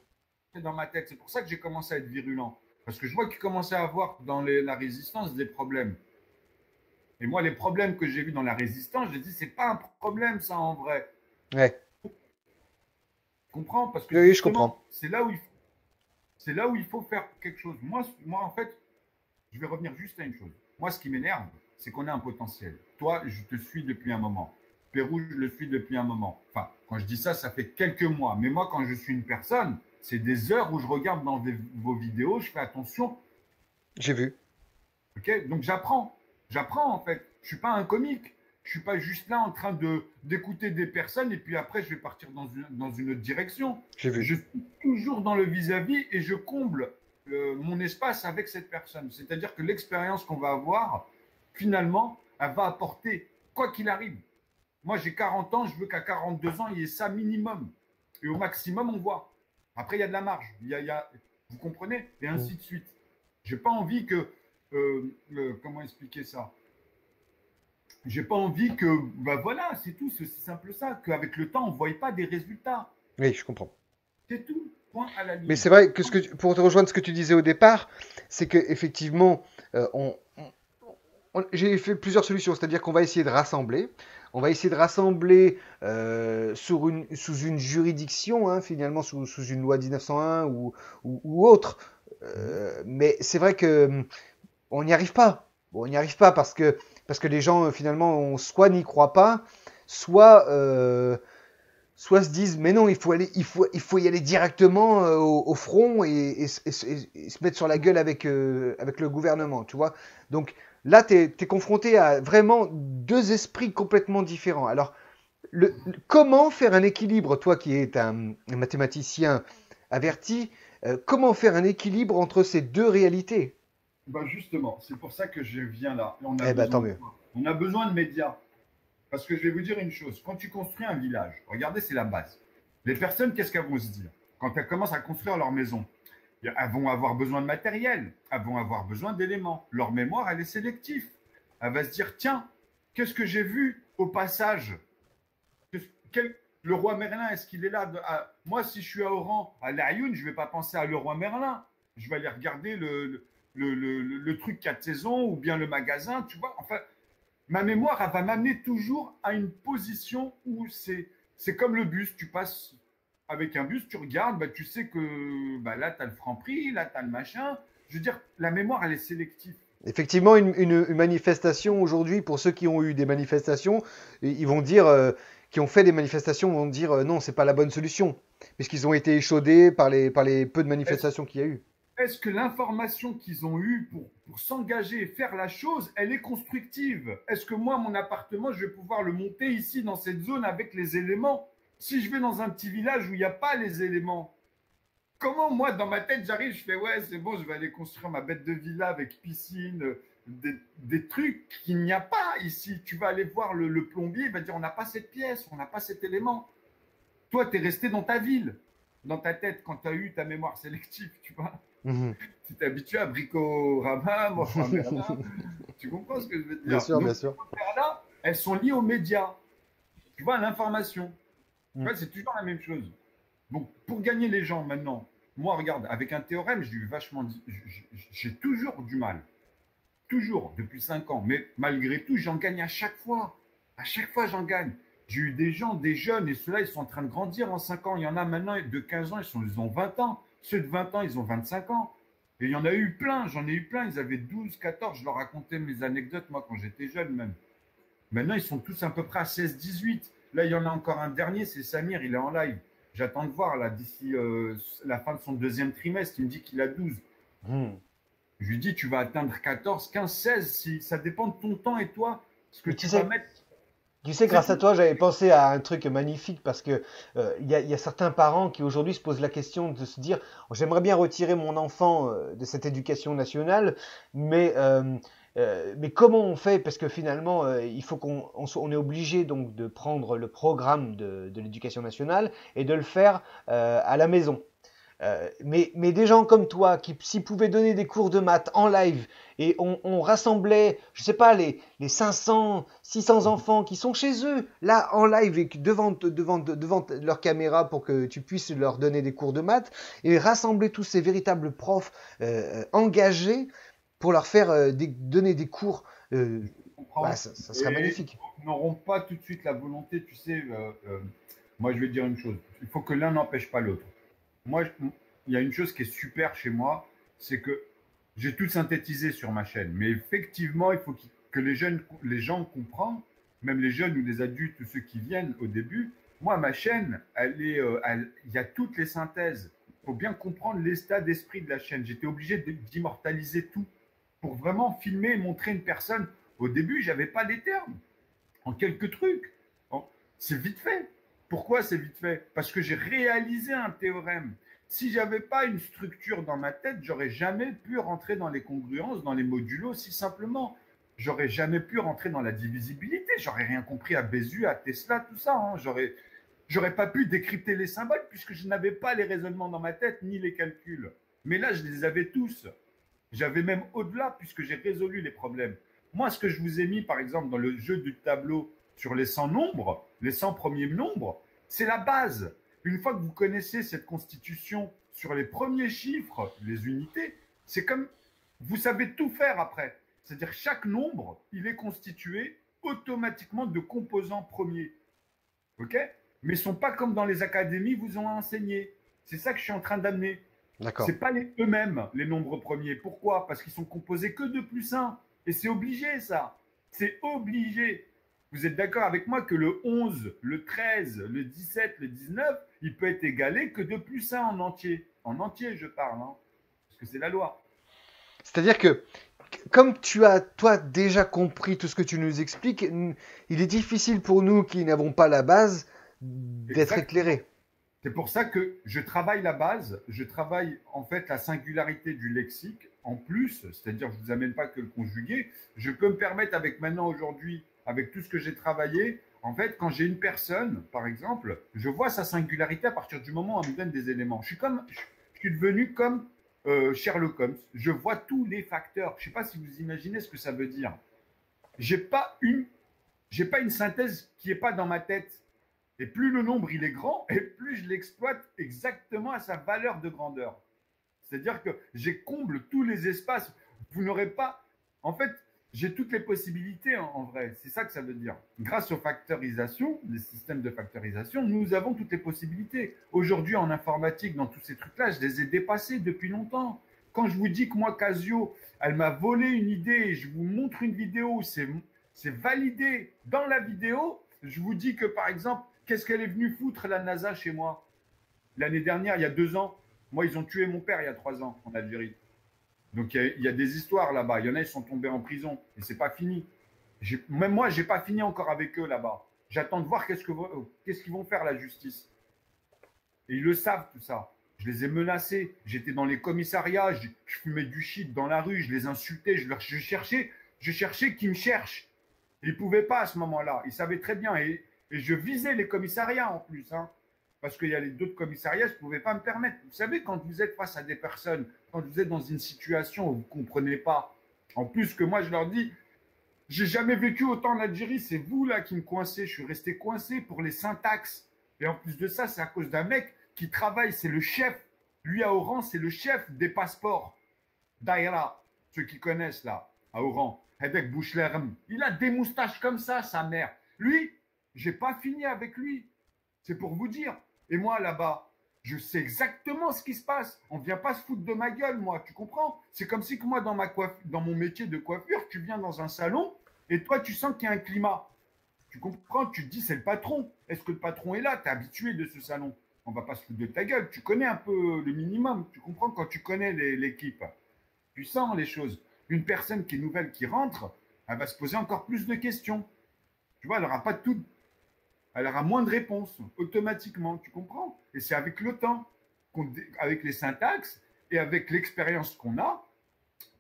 C'est dans ma tête. C'est pour ça que j'ai commencé à être virulent. Parce que je vois qu'il commençait à avoir dans la résistance des problèmes. Et moi, les problèmes que j'ai vus dans la résistance, j'ai dit, c'est pas un problème, ça, en vrai. ouais. Tu comprends? Parce que Oui, je justement, comprends. c'est là où il faut faire quelque chose. Moi, en fait, je vais revenir juste à une chose. Moi, ce qui m'énerve, c'est qu'on a un potentiel. Toi, je te suis depuis un moment. Pérou, je le suis depuis un moment. Enfin, quand je dis ça, ça fait quelques mois. Mais moi, quand je suis une personne, c'est des heures où je regarde dans vos vidéos, je fais attention. J'ai vu. Ok, donc j'apprends. J'apprends, en fait. Je ne suis pas un comique. Je ne suis pas juste là en train d'écouter des personnes et puis après, je vais partir dans une autre direction. J'ai vu. Je suis toujours dans le vis-à-vis et je comble mon espace avec cette personne. C'est-à-dire que l'expérience qu'on va avoir, finalement, elle va apporter, quoi qu'il arrive. Moi, j'ai 40 ans, je veux qu'à 42 ans, il y ait ça minimum. Et au maximum, on voit. Après, il y a de la marge. Vous comprenez? Et Mm. ainsi de suite. J'ai pas envie que. Comment expliquer ça? J'ai pas envie que. Ben voilà, c'est tout. C'est aussi simple ça. Qu'avec le temps, on ne voit pas des résultats. Oui, je comprends. C'est tout. Point à la Mais ligne. c'est vrai que pour te rejoindre ce que tu disais au départ, c'est que effectivement, j'ai fait plusieurs solutions, c'est-à-dire qu'on va essayer de rassembler. On va essayer de rassembler sous une juridiction, hein, finalement sous une loi 1901 ou autre. Mais c'est vrai que on n'y arrive pas. Bon, on n'y arrive pas parce que les gens finalement soit n'y croient pas, soit soit se disent mais non il faut y aller directement au front et se mettre sur la gueule avec le gouvernement, tu vois. Donc là tu es confronté à vraiment deux esprits complètement différents. Alors comment faire un équilibre, toi qui es un mathématicien averti, comment faire un équilibre entre ces deux réalités? Ben justement, c'est pour ça que je viens là. On a Eh ben tant besoin de mieux. quoi? On a besoin de médias. Parce que je vais vous dire une chose. Quand tu construis un village, regardez, c'est la base. Les personnes, qu'est-ce qu'elles vont se dire? Quand elles commencent à construire leur maison, elles vont avoir besoin de matériel, elles vont avoir besoin d'éléments. Leur mémoire, elle est sélective. Elle va se dire, tiens, qu'est-ce que j'ai vu au passage? Le roi Merlin, est-ce qu'il est là? Moi, si je suis à Oran, à l'Ayoun, je ne vais pas penser à le roi Merlin. Je vais aller regarder le truc 4 saisons ou bien le magasin, tu vois. Enfin, ma mémoire, elle va m'amener toujours à une position où c'est comme le bus. Tu passes avec un bus, tu regardes, bah, tu sais que bah, là, tu as le franc prix, là, tu as le machin. Je veux dire, la mémoire, elle est sélective. Effectivement, une manifestation aujourd'hui, pour ceux qui ont eu des manifestations, ils vont dire, qui ont fait des manifestations, vont dire non, c'est pas la bonne solution, puisqu'ils ont été échaudés par les peu de Est-ce manifestations qu'il y a eu. est-ce que l'information qu'ils ont eue pour s'engager et faire la chose, elle est constructive? Est-ce que moi, mon appartement, je vais pouvoir le monter ici, dans cette zone, avec les éléments? Si je vais dans un petit village où il n'y a pas les éléments, comment moi, dans ma tête, j'arrive, je fais ouais, c'est bon, je vais aller construire ma bête de villa avec piscine, des trucs qu'il n'y a pas ici. Tu vas aller voir le plombier, il va dire on n'a pas cette pièce, on n'a pas cet élément. Toi, tu es resté dans ta ville, dans ta tête, quand tu as eu ta mémoire sélective, tu vois. Mhm. Tu t'es habitué à Bricorama, Merlin. Tu comprends ce que je veux Bien dire? sûr, Donc, bien ces sûr. affaires-là, elles sont liées aux médias. Tu vois, à l'information. Tu Mm. vois, c'est toujours la même chose. Donc, pour gagner les gens maintenant, moi, regarde, avec un théorème, j'ai toujours du mal. Toujours, depuis 5 ans. Mais malgré tout, j'en gagne à chaque fois. À chaque fois, j'en gagne. J'ai eu des gens, des jeunes, et ceux-là, ils sont en train de grandir en 5 ans. Il y en a maintenant de 15 ans, ils ont 20 ans. Ceux de 20 ans, ils ont 25 ans. Et il y en a eu plein, j'en ai eu plein. Ils avaient 12, 14. Je leur racontais mes anecdotes, moi, quand j'étais jeune même. Maintenant, ils sont tous à peu près à 16, 18. Là, il y en a encore un dernier, c'est Samir, il est en live. J'attends de voir, là, d'ici la fin de son deuxième trimestre, il me dit qu'il a 12. Mm. Je lui dis, tu vas atteindre 14, 15, 16, si ça dépend de ton temps et toi, ce que Mais tu vas mettre. tu sais, C'est grâce à tout. toi, j'avais pensé à un truc magnifique parce que il y a certains parents qui aujourd'hui se posent la question de se dire, j'aimerais bien retirer mon enfant de cette éducation nationale, mais comment on fait? Parce que finalement, il faut on est obligé donc de prendre le programme de l'éducation nationale et de le faire à la maison. Mais des gens comme toi qui, s'ils pouvaient donner des cours de maths en live et on rassemblait, je sais pas, les 500, 600 enfants qui sont chez eux, là, en live et devant leur caméra pour que tu puisses leur donner des cours de maths et rassembler tous ces véritables profs engagés pour leur faire donner des cours, bah, Comprends. ça serait Et magnifique. ils n'auront pas tout de suite la volonté, tu sais. Moi, je vais te dire une chose. Il faut que l'un n'empêche pas l'autre. Moi, il y a une chose qui est super chez moi, c'est que j'ai tout synthétisé sur ma chaîne. Mais effectivement, il faut que les gens comprennent, même les jeunes ou les adultes ou ceux qui viennent au début. Moi, ma chaîne, il y a toutes les synthèses. Il faut bien comprendre l'état d'esprit de la chaîne. J'étais obligé d'immortaliser tout pour vraiment filmer et montrer une personne. Au début, j'avais pas les termes. En quelques trucs. C'est vite fait. Pourquoi c'est vite fait? Parce que j'ai réalisé un théorème. Si j'avais pas une structure dans ma tête, j'aurais jamais pu rentrer dans les congruences, dans les modulos, si simplement. J'aurais jamais pu rentrer dans la divisibilité. J'aurais rien compris à Bézu, à Tesla, tout ça. J'aurais pas pu décrypter les symboles puisque je n'avais pas les raisonnements dans ma tête ni les calculs. Mais là, je les avais tous. J'avais même au-delà puisque j'ai résolu les problèmes. Moi, ce que je vous ai mis, par exemple, dans le jeu du tableau sur les 100 nombres, les 100 premiers nombres, c'est la base. Une fois que vous connaissez cette constitution sur les premiers chiffres, les unités, c'est comme vous savez tout faire après. C'est-à-dire chaque nombre, il est constitué automatiquement de composants premiers. OK? Mais ils ne sont pas comme dans les académies vous ont enseigné. C'est ça que je suis en train d'amener. D'accord. C'est pas eux-mêmes, les nombres premiers. Pourquoi? Parce qu'ils sont composés que de plus 1. Et c'est obligé, ça. C'est obligé. Vous êtes d'accord avec moi que le 11, le 13, le 17, le 19, il peut être égalé que de plus 1 en entier. En entier, je parle, hein, parce que c'est la loi. C'est-à-dire que, comme tu as, toi, déjà compris tout ce que tu nous expliques, il est difficile pour nous qui n'avons pas la base d'être Exactement. éclairés. C'est pour ça que je travaille la base, je travaille en fait la singularité du lexique en plus, c'est-à-dire je ne vous amène pas que le conjugué. Je peux me permettre avec maintenant aujourd'hui, avec tout ce que j'ai travaillé, en fait, quand j'ai une personne, par exemple, je vois sa singularité à partir du moment où on me donne des éléments. Je suis devenu comme Sherlock Holmes. Je vois tous les facteurs. Je ne sais pas si vous imaginez ce que ça veut dire. J'ai pas une, j'ai pas une synthèse qui n'est pas dans ma tête. Et plus le nombre il est grand, et plus je l'exploite exactement à sa valeur de grandeur. C'est-à-dire que j'ai comble tous les espaces. Vous n'aurez pas. En fait, j'ai toutes les possibilités en vrai. C'est ça que ça veut dire. Grâce aux factorisations, les systèmes de factorisation, nous avons toutes les possibilités. Aujourd'hui, en informatique, dans tous ces trucs-là, je les ai dépassés depuis longtemps. Quand je vous dis que moi, Casio, elle m'a volé une idée et je vous montre une vidéo, c'est validé dans la vidéo. Je vous dis que, par exemple, qu'est-ce qu'elle est venue foutre, la NASA, chez moi? L'année dernière, il y a 2 ans, moi, ils ont tué mon père il y a 3 ans en Algérie. Donc, il y a des histoires là-bas. Il y en a, ils sont tombés en prison. Et c'est pas fini. Même moi, j'ai pas fini encore avec eux là-bas. J'attends de voir qu'est-ce qu'ils vont faire, la justice. Et ils le savent, tout ça. Je les ai menacés. J'étais dans les commissariats. Je fumais du shit dans la rue. Je les insultais. Je cherchais qui me cherche. Ils ne pouvaient pas à ce moment-là. Ils savaient très bien. Et je visais les commissariats en plus. Hein, parce qu'il y a d'autres commissariats, je ne pouvais pas me permettre. Vous savez, quand vous êtes face à des personnes, quand vous êtes dans une situation où vous ne comprenez pas, en plus que moi, je leur dis, j'ai jamais vécu autant en Algérie, c'est vous là qui me coincez. Je suis resté coincé pour les syntaxes. Et en plus de ça, c'est à cause d'un mec qui travaille, c'est le chef. Lui à Oran, c'est le chef des passeports. Daïra, ceux qui connaissent là, à Oran. Hedek Bouchlerm. Il a des moustaches comme ça, sa mère. Lui, j'ai pas fini avec lui. C'est pour vous dire. Et moi là-bas, je sais exactement ce qui se passe. On ne vient pas se foutre de ma gueule, moi. Tu comprends? C'est comme si que moi, dans mon métier de coiffure, tu viens dans un salon et toi, tu sens qu'il y a un climat. Tu comprends? Tu te dis, c'est le patron. Est-ce que le patron est là? Tu es habitué de ce salon. On ne va pas se foutre de ta gueule. Tu connais un peu le minimum. Tu comprends quand tu connais l'équipe. puissant, les choses. Une personne qui est nouvelle, qui rentre, elle va se poser encore plus de questions. Tu vois, elle n'aura pas tout. Elle aura moins de réponses automatiquement, tu comprends? Et c'est avec le temps, avec les syntaxes et avec l'expérience qu'on a,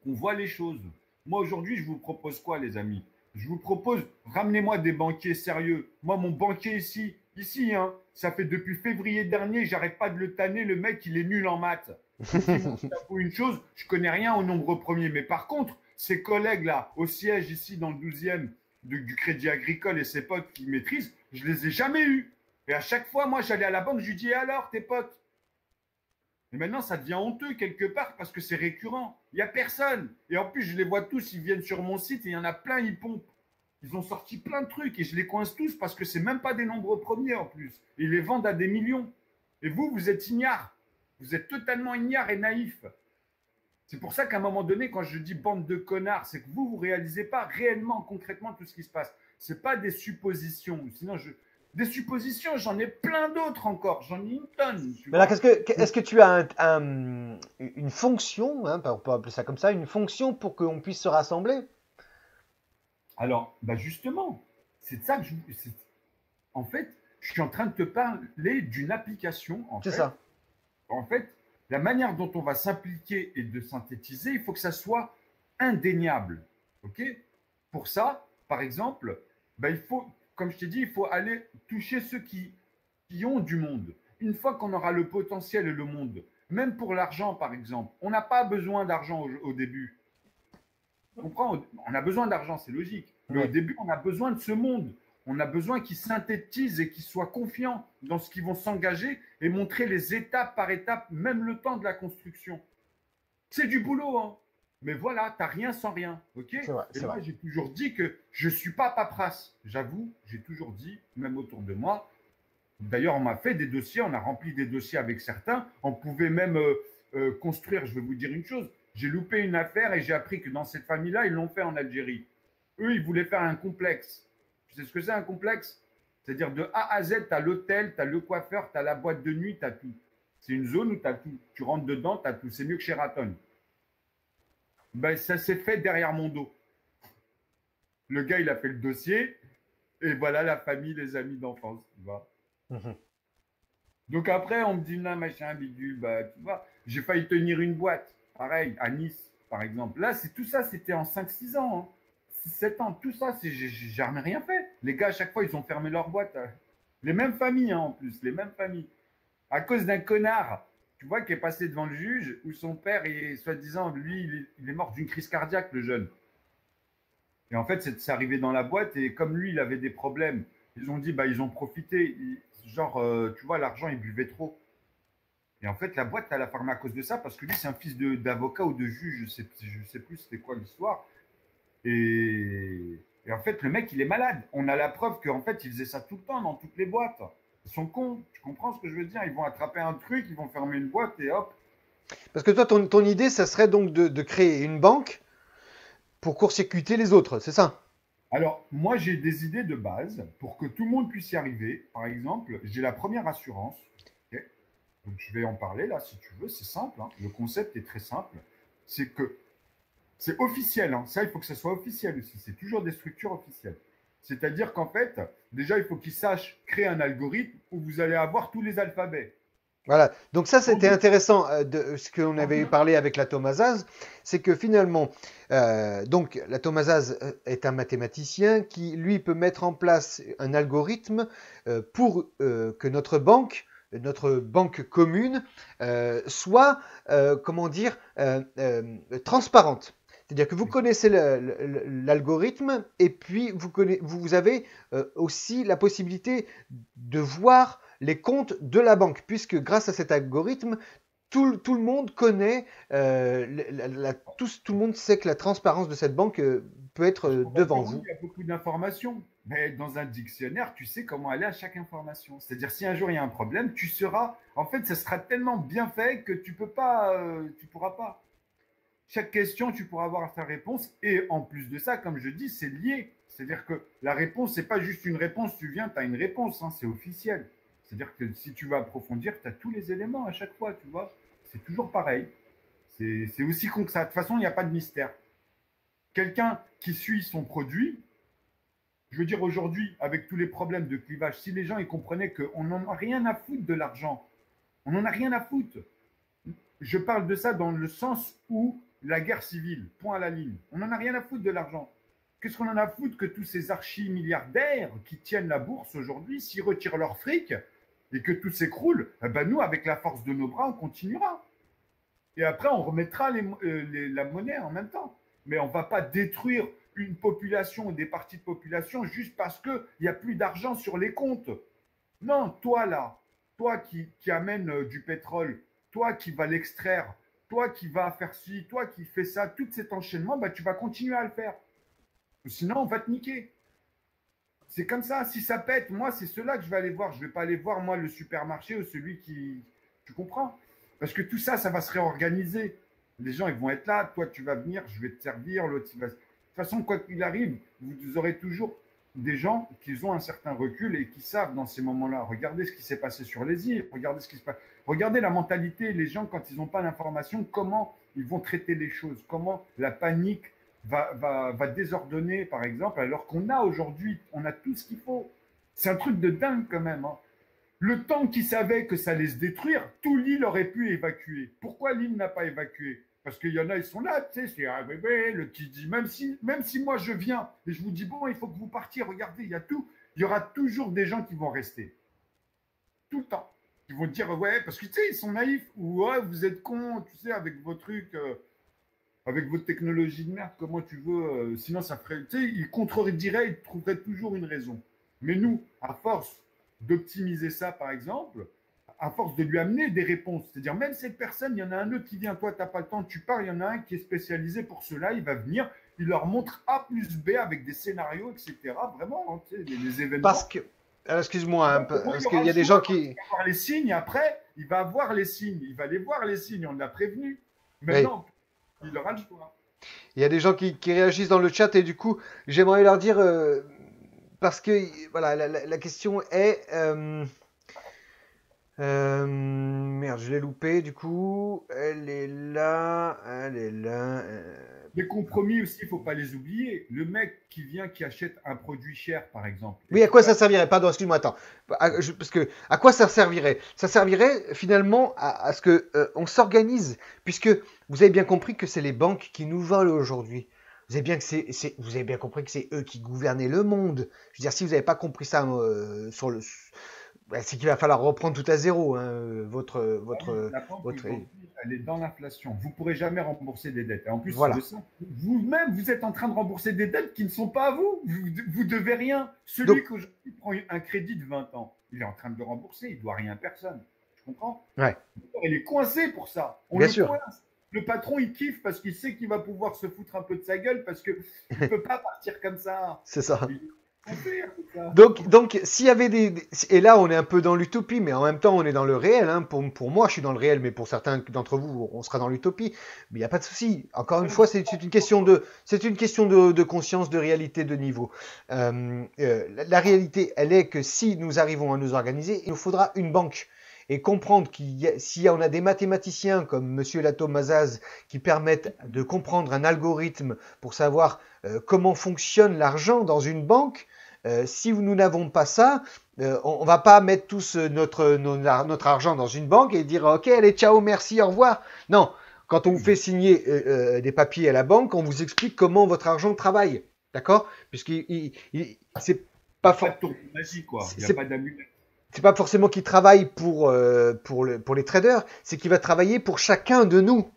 qu'on voit les choses. Moi, aujourd'hui, je vous propose quoi, les amis? Je vous propose, ramenez-moi des banquiers sérieux. Moi, mon banquier ici, hein, ça fait depuis février dernier, j'arrête pas de le tanner, le mec, il est nul en maths. Il dit, moi, je t'avoue une chose, je connais rien au nombre premier. Mais par contre, ses collègues-là, au siège ici, dans le 12e, du Crédit Agricole et ses potes qui maîtrisent, je les ai jamais eus. Et à chaque fois, moi, j'allais à la banque, je lui dis, alors, tes potes? Et maintenant, ça devient honteux quelque part parce que c'est récurrent. Il n'y a personne. Et en plus, je les vois tous, ils viennent sur mon site et il y en a plein, ils pompent. Ils ont sorti plein de trucs et je les coince tous parce que c'est même pas des nombres premiers en plus. Et ils les vendent à des millions. Et vous, vous êtes ignares. Vous êtes totalement ignares et naïfs. C'est pour ça qu'à un moment donné, quand je dis bande de connards, c'est que vous ne réalisez pas réellement, concrètement tout ce qui se passe. Ce n'est pas des suppositions. Sinon, des suppositions, j'en ai plein d'autres encore. J'en ai une tonne. Mais là, est-ce que tu as une fonction, hein, on peut appeler ça comme ça, une fonction pour qu'on puisse se rassembler? Alors, bah justement, c'est de ça que en fait, je suis en train de te parler d'une application. C'est ça. En fait, la manière dont on va s'impliquer et de synthétiser, il faut que ça soit indéniable. OK? Pour ça, par exemple, bah, il faut, comme je t'ai dit, il faut aller toucher ceux qui ont du monde. Une fois qu'on aura le potentiel et le monde, même pour l'argent, par exemple, on n'a pas besoin d'argent au début. Tu comprends? On a besoin d'argent, c'est logique. Mais Ouais. au début, on a besoin de ce monde. On a besoin qu'ils synthétisent et qu'ils soient confiants dans ce qu'ils vont s'engager et montrer les étapes par étapes, même le temps de la construction. C'est du boulot, hein. Mais voilà, tu n'as rien sans rien. Ok? C'est vrai, Et c'est moi, vrai. j'ai toujours dit que je ne suis pas paperasse. J'avoue, j'ai toujours dit, même autour de moi. D'ailleurs, on m'a fait des dossiers, on a rempli des dossiers avec certains. On pouvait même construire, je vais vous dire une chose. J'ai loupé une affaire et j'ai appris que dans cette famille-là, ils l'ont fait en Algérie. Eux, ils voulaient faire un complexe. Tu sais ce que c'est un complexe? C'est-à-dire de A à Z, tu as l'hôtel, tu as le coiffeur, tu as la boîte de nuit, tu as tout. C'est une zone où tu as tout. Tu rentres dedans, tu as tout. C'est mieux que Sheraton. Ben, ça s'est fait derrière mon dos. Le gars, il a fait le dossier et voilà la famille, les amis d'enfance. Tu vois. Donc après, on me dit, non, machin, bidule, bah, tu vois, j'ai failli tenir une boîte. Pareil, à Nice, par exemple. Là, tout ça, c'était en 5-6 ans. Hein. 6-7 ans. Tout ça, j'ai jamais rien fait. Les gars, à chaque fois, ils ont fermé leur boîte. Les mêmes familles, hein, en plus, les mêmes familles. À cause d'un connard, tu vois, qui est passé devant le juge, où son père, est, soi-disant, lui, il est mort d'une crise cardiaque, le jeune. Et en fait, c'est arrivé dans la boîte, et comme lui, il avait des problèmes, ils ont dit, bah, ils ont profité. Genre, tu vois, l'argent, il buvait trop. Et en fait, la boîte, elle a fermé à cause de ça, parce que lui, c'est un fils d'avocat ou de juge, je sais plus c'était quoi l'histoire. Et en fait, le mec, il est malade. On a la preuve qu'en fait, il faisait ça tout le temps dans toutes les boîtes. Ils sont cons. Tu comprends ce que je veux dire? Ils vont attraper un truc, ils vont fermer une boîte et hop. Parce que toi, ton idée, ça serait donc de créer une banque pour court-circuiter les autres, c'est ça? Alors, moi, j'ai des idées de base pour que tout le monde puisse y arriver. Par exemple, j'ai la première assurance. Okay. Donc, je vais en parler là, si tu veux. C'est simple. Hein. Le concept est très simple. C'est que c'est officiel. Hein. Ça, il faut que ça soit officiel aussi. C'est toujours des structures officielles. C'est-à-dire qu'en fait, déjà, il faut qu'ils sachent créer un algorithme où vous allez avoir tous les alphabets. Voilà, donc ça c'était intéressant de ce qu'on avait parlé avec la Thomasaz, c'est que finalement, donc la Thomasaz est un mathématicien qui lui peut mettre en place un algorithme pour que notre banque commune soit, comment dire, transparente. C'est-à-dire que vous connaissez l'algorithme et puis vous avez aussi la possibilité de voir les comptes de la banque, puisque grâce à cet algorithme, tout le monde connaît, tout le monde sait que la transparence de cette banque peut être devant vous. Il y a beaucoup d'informations, mais dans un dictionnaire, tu sais comment aller à chaque information. C'est-à-dire, si un jour il y a un problème, tu seras. En fait, ça sera tellement bien fait que tu pourras pas. Chaque question, tu pourras avoir ta réponse. Et en plus de ça, comme je dis, c'est lié. C'est-à-dire que la réponse, c'est pas juste une réponse, tu viens, tu as une réponse, hein, c'est officiel. C'est-à-dire que si tu vas approfondir, tu as tous les éléments à chaque fois, tu vois. C'est toujours pareil. C'est aussi con que ça. De toute façon, il n'y a pas de mystère. Quelqu'un qui suit son produit, je veux dire aujourd'hui, avec tous les problèmes de clivage, si les gens ils comprenaient qu'on n'en a rien à foutre de l'argent, on n'en a rien à foutre. Je parle de ça dans le sens où la guerre civile, point à la ligne. On n'en a rien à foutre de l'argent. Qu'est-ce qu'on en a à foutre que tous ces archi-milliardaires qui tiennent la bourse aujourd'hui, s'ils retirent leur fric et que tout s'écroule, eh ben nous, avec la force de nos bras, on continuera. Et après, on remettra la monnaie en même temps. Mais on ne va pas détruire une population ou des parties de population juste parce qu'il n'y a plus d'argent sur les comptes. Non, toi là, toi qui amène du pétrole, toi qui vas l'extraire, toi qui vas faire ci, toi qui fais ça, tout cet enchaînement, bah, tu vas continuer à le faire. Sinon, on va te niquer. C'est comme ça. Si ça pète, moi, c'est cela que je vais aller voir. Je ne vais pas aller voir, moi, le supermarché ou celui qui… Tu comprends? Parce que tout ça, ça va se réorganiser. Les gens, ils vont être là. Toi, tu vas venir, je vais te servir. L'autre, il va… De toute façon, quoi qu'il arrive, vous aurez toujours des gens qui ont un certain recul et qui savent dans ces moments-là. Regardez ce qui s'est passé sur les îles. Regardez ce qui se passe. Regardez la mentalité. Les gens, quand ils n'ont pas l'information, comment ils vont traiter les choses. Comment la panique va désordonner, par exemple, alors qu'on a aujourd'hui, on a tout ce qu'il faut. C'est un truc de dingue quand même. Hein. Le temps qu'ils savaient que ça allait se détruire, tout l'île aurait pu évacuer. Pourquoi l'île n'a pas évacué? Parce qu'il y en a, ils sont là, tu sais, c'est un bébé, le qui dit, même si moi je viens et je vous dis, bon, il faut que vous partiez, regardez, il y a tout, il y aura toujours des gens qui vont rester. Tout le temps. Ils vont dire, ouais, parce que tu sais, ils sont naïfs, ou ouais, vous êtes cons, tu sais, avec vos trucs. Avec votre technologie de merde, comment tu veux, sinon ça ferait, tu sais, ils contrediraient, ils trouveraient toujours une raison. Mais nous, à force d'optimiser ça, par exemple, à force de lui amener des réponses, c'est-à-dire même cette personne, il y en a un autre qui vient, toi, tu n'as pas le temps, tu pars, il y en a un qui est spécialisé pour cela, il va venir, il leur montre A plus B avec des scénarios, etc. Vraiment, hein, tu sais, les événements. Parce que, excuse-moi, hein, parce qu'il y a des gens qui… Il va voir les signes, après, il va voir les signes, il va aller voir les signes, on l'a prévenu. Maintenant, oui. Il aura le choix. Il y a des gens qui réagissent dans le chat et du coup, j'aimerais leur dire, parce que voilà, la question est… merde, je l'ai loupé du coup. Elle est là. Les compromis aussi, il ne faut pas les oublier. Le mec qui vient, qui achète un produit cher, par exemple. Oui, à quoi ça servirait? Pardon, excuse-moi, attends. Parce que, à quoi ça servirait? Ça servirait finalement à ce que on s'organise, puisque vous avez bien compris que c'est les banques qui nous volent aujourd'hui. Vous avez bien compris que c'est eux qui gouvernaient le monde. Je veux dire, si vous n'avez pas compris ça c'est qu'il va falloir reprendre tout à zéro. Hein, elle est dans l'inflation. Vous ne pourrez jamais rembourser des dettes. Et en plus, voilà. Vous-même, vous êtes en train de rembourser des dettes qui ne sont pas à vous. Vous devez rien. Celui qui aujourd'hui prend un crédit de 20 ans, il est en train de le rembourser. Il ne doit rien à personne. Tu comprends? Ouais. Il est coincé pour ça. Bien sûr. Coince. Le patron, il kiffe parce qu'il sait qu'il va pouvoir se foutre un peu de sa gueule parce qu'il ne peut pas partir comme ça. C'est ça. Donc, s'il y avait et là, on est un peu dans l'utopie, mais en même temps, on est dans le réel. Hein. Pour moi, je suis dans le réel, mais pour certains d'entre vous, on sera dans l'utopie. Mais il n'y a pas de souci. Encore une fois, c'est une question de conscience, de réalité, de niveau. La réalité, elle est que si nous arrivons à nous organiser, il nous faudra une banque. Et comprendre si on a des mathématiciens comme Monsieur Latom Azaz qui permettent de comprendre un algorithme pour savoir comment fonctionne l'argent dans une banque, si nous n'avons pas ça, on va pas mettre tous notre argent dans une banque et dire ok, allez, ciao, merci, au revoir. Non, quand on vous fait signer des papiers à la banque, on vous explique comment votre argent travaille, d'accord? Puisqu'il c'est pas forcément magie, quoi. Il n'y a pas d'amulette. C'est pas forcément qu'il travaille pour les traders, c'est qu'il va travailler pour chacun de nous.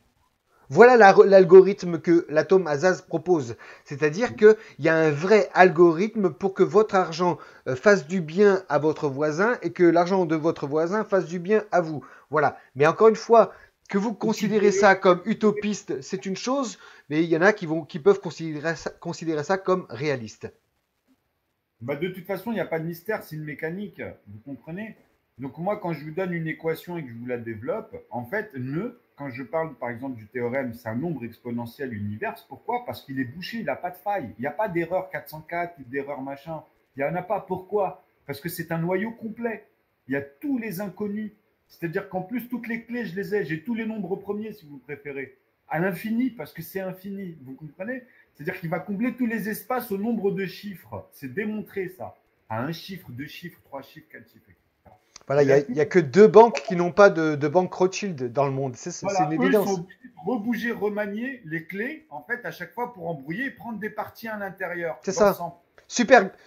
Voilà l'algorithme que l'Atom Azaz propose. C'est-à-dire qu'il y a un vrai algorithme pour que votre argent fasse du bien à votre voisin et que l'argent de votre voisin fasse du bien à vous. Voilà. Mais encore une fois, que vous considérez ça comme utopiste, c'est une chose, mais il y en a qui peuvent considérer ça comme réaliste. Bah de toute façon, il n'y a pas de mystère, c'est une mécanique, vous comprenez? Donc moi, quand je vous donne une équation et que je vous la développe, en fait, quand je parle par exemple du théorème, c'est un nombre exponentiel univers. Pourquoi? Parce qu'il est bouché, il n'a pas de faille. Il n'y a pas d'erreur 404 ou d'erreur machin. Il n'y en a pas. Pourquoi? Parce que c'est un noyau complet. Il y a tous les inconnus. C'est-à-dire qu'en plus, toutes les clés, je les ai. J'ai tous les nombres premiers, si vous préférez. à l'infini, parce que c'est infini. Vous comprenez? C'est-à-dire qu'il va combler tous les espaces au nombre de chiffres. C'est démontré, ça. À un chiffre, deux chiffres, trois chiffres, quatre chiffres, etc. Voilà, il y a que 2 banques qui n'ont pas de banque Rothschild dans le monde. C'est Voilà, une eux, ils évidence. sont obligés de rebouger, remanier les clés, en fait, à chaque fois pour embrouiller et prendre des parties à l'intérieur. C'est ça. L'ensemble.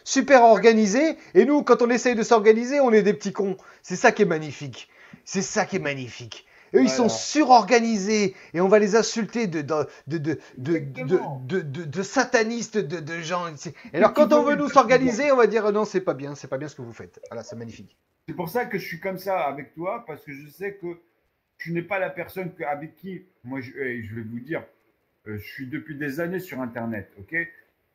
Super organisé. Et nous, quand on essaye de s'organiser, on est des petits cons. C'est ça qui est magnifique. C'est ça qui est magnifique. Eux, ils sont Voilà. surorganisés et on va les insulter Exactement. de satanistes, de gens. Et alors, Tu quand on veux veut nous une- s'organiser, on va dire non, c'est pas bien ce que vous faites. Voilà, c'est magnifique. C'est pour ça que je suis comme ça avec toi, parce que je sais que tu n'es pas la personne avec qui, moi, je vais vous dire, je suis depuis des années sur Internet, ok?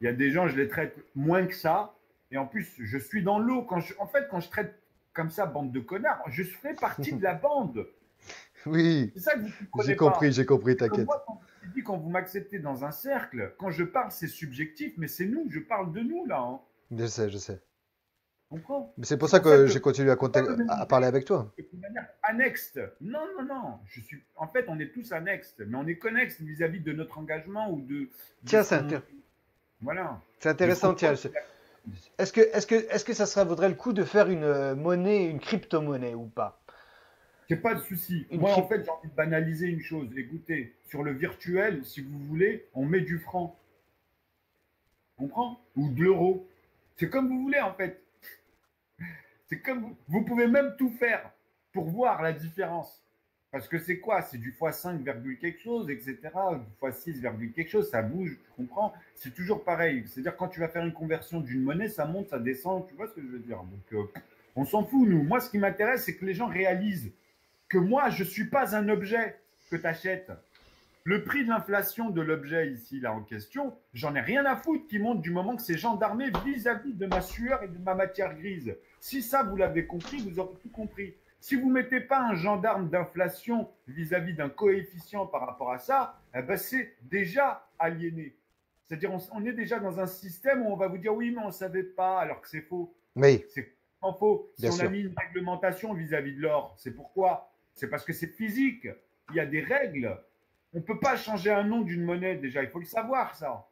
Il y a des gens, je les traite moins que ça, et en plus, je suis dans l'eau. En fait, quand je traite comme ça, bande de connards, je fais partie de la bande. Oui, C'est ça que vous ne comprenez pas. j'ai compris, Comme t'inquiète. moi, quand vous m'acceptez dans un cercle, quand je parle, c'est subjectif, mais c'est nous, je parle de nous, là. Hein. Je sais. Tu comprends? Mais c'est pour ça que j'ai continué à parler avec toi. De manière annexe. Non, non, non. En fait, on est tous annexes, mais on est connexes vis-à-vis de notre engagement ou de. Tiens, ce qu'on- Voilà. c'est intéressant, De ce tiens. qu'on- Est-ce que ça vaudrait le coup de faire une monnaie, une crypto-monnaie ou pas? C'est pas de souci. Une Moi, en crypto- fait, j'ai envie de banaliser une chose. Écoutez, sur le virtuel, si vous voulez, on met du franc. Tu comprends? Ou de l'euro. C'est comme vous voulez, en fait. C'est comme vous pouvez même tout faire pour voir la différence. Parce que c'est quoi? C'est du x5, quelque chose, etc. Du x6, quelque chose, ça bouge, tu comprends? C'est toujours pareil. C'est-à-dire quand tu vas faire une conversion d'une monnaie, ça monte, ça descend, tu vois ce que je veux dire? Donc, on s'en fout, nous. Moi, ce qui m'intéresse, c'est que les gens réalisent que moi, je ne suis pas un objet que tu achètes. Le prix de l'inflation de l'objet ici, là, en question, j'en ai rien à foutre qui monte du moment que c'est gendarmé vis-à-vis de ma sueur et de ma matière grise. Si ça, vous l'avez compris, vous aurez tout compris. Si vous ne mettez pas un gendarme d'inflation vis-à-vis d'un coefficient par rapport à ça, eh ben c'est déjà aliéné. C'est-à-dire on est déjà dans un système où on va vous dire oui, mais on ne savait pas, alors que c'est faux. Oui, C'est en faux. Si bien on a sûr. mis une réglementation vis-à-vis de l'or, c'est pourquoi? C'est parce que c'est physique. Il y a des règles. On ne peut pas changer un nom d'une monnaie déjà. Il faut le savoir, ça.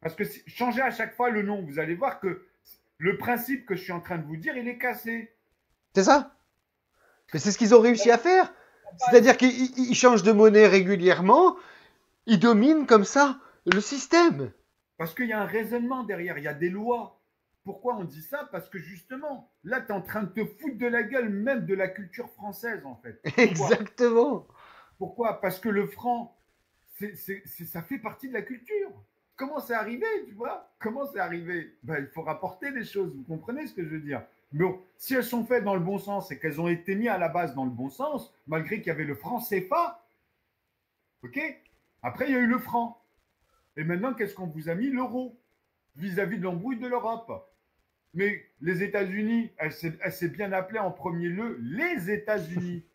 Parce que changer à chaque fois le nom, vous allez voir que le principe que je suis en train de vous dire, il est cassé. C'est ça? Mais c'est ce qu'ils ont réussi à faire. C'est-à-dire qu'ils changent de monnaie régulièrement, ils dominent comme ça le système. Parce qu'il y a un raisonnement derrière, il y a des lois. Pourquoi on dit ça? Parce que justement, là, tu es en train de te foutre de la gueule même de la culture française, en fait. Pourquoi? Exactement. Pourquoi? Parce que le franc, ça fait partie de la culture. Comment c'est arrivé, tu vois? Comment c'est arrivé? Ben, il faut rapporter des choses, vous comprenez ce que je veux dire? Bon, si elles sont faites dans le bon sens et qu'elles ont été mises à la base dans le bon sens, malgré qu'il y avait le franc CFA, ok? Après, il y a eu le franc. Et maintenant, qu'est-ce qu'on vous a mis? L'euro, vis-à-vis de l'embrouille de l'Europe. Mais les États-Unis, elle s'est bien appelée en premier lieu les États-Unis.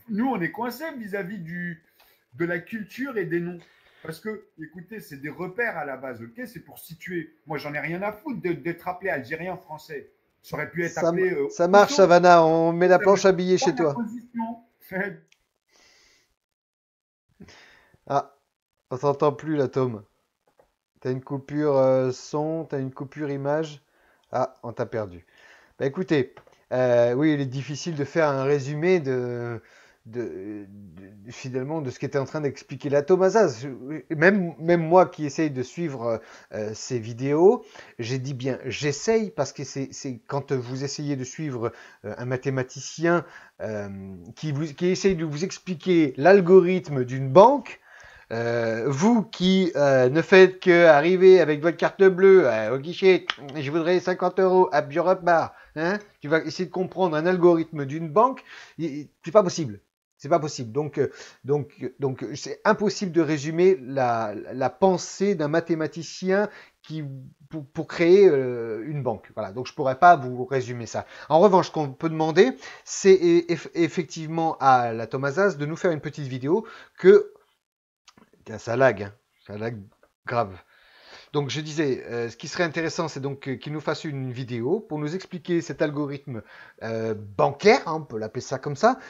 Nous, on est coincés vis-à-vis de la culture et des noms. Parce que, écoutez, c'est des repères à la base, ok? C'est pour situer. Moi, j'en ai rien à foutre d'être appelé algérien français. Ça aurait pu être appelé. Ça marche, Savannah. On met la planche à billets chez toi. Ah, on s'entend plus là, Tom. T'as une coupure son, t'as une coupure image. Ah, on t'a perdu. Bah écoutez, oui, il est difficile de faire un résumé finalement de ce qu'était en train d'expliquer la Thomasaz. Même moi qui essaye de suivre ces vidéos, j'ai dit bien j'essaye parce que c'est quand vous essayez de suivre un mathématicien qui essaye de vous expliquer l'algorithme d'une banque. Vous qui ne faites qu'arriver avec votre carte bleue au guichet, je voudrais 50 € à Bureau Bar, hein, tu vas essayer de comprendre un algorithme d'une banque, c'est pas possible. C'est pas possible. Donc, c'est impossible de résumer la pensée d'un mathématicien pour créer une banque. Voilà. Donc, je pourrais pas vous résumer ça. En revanche, ce qu'on peut demander, c'est effectivement à la Thomasaz de nous faire une petite vidéo que ça lag, hein. Ça lag grave. donc je disais, ce qui serait intéressant, c'est donc qu'il nous fasse une vidéo pour nous expliquer cet algorithme bancaire, hein, on peut l'appeler ça comme ça,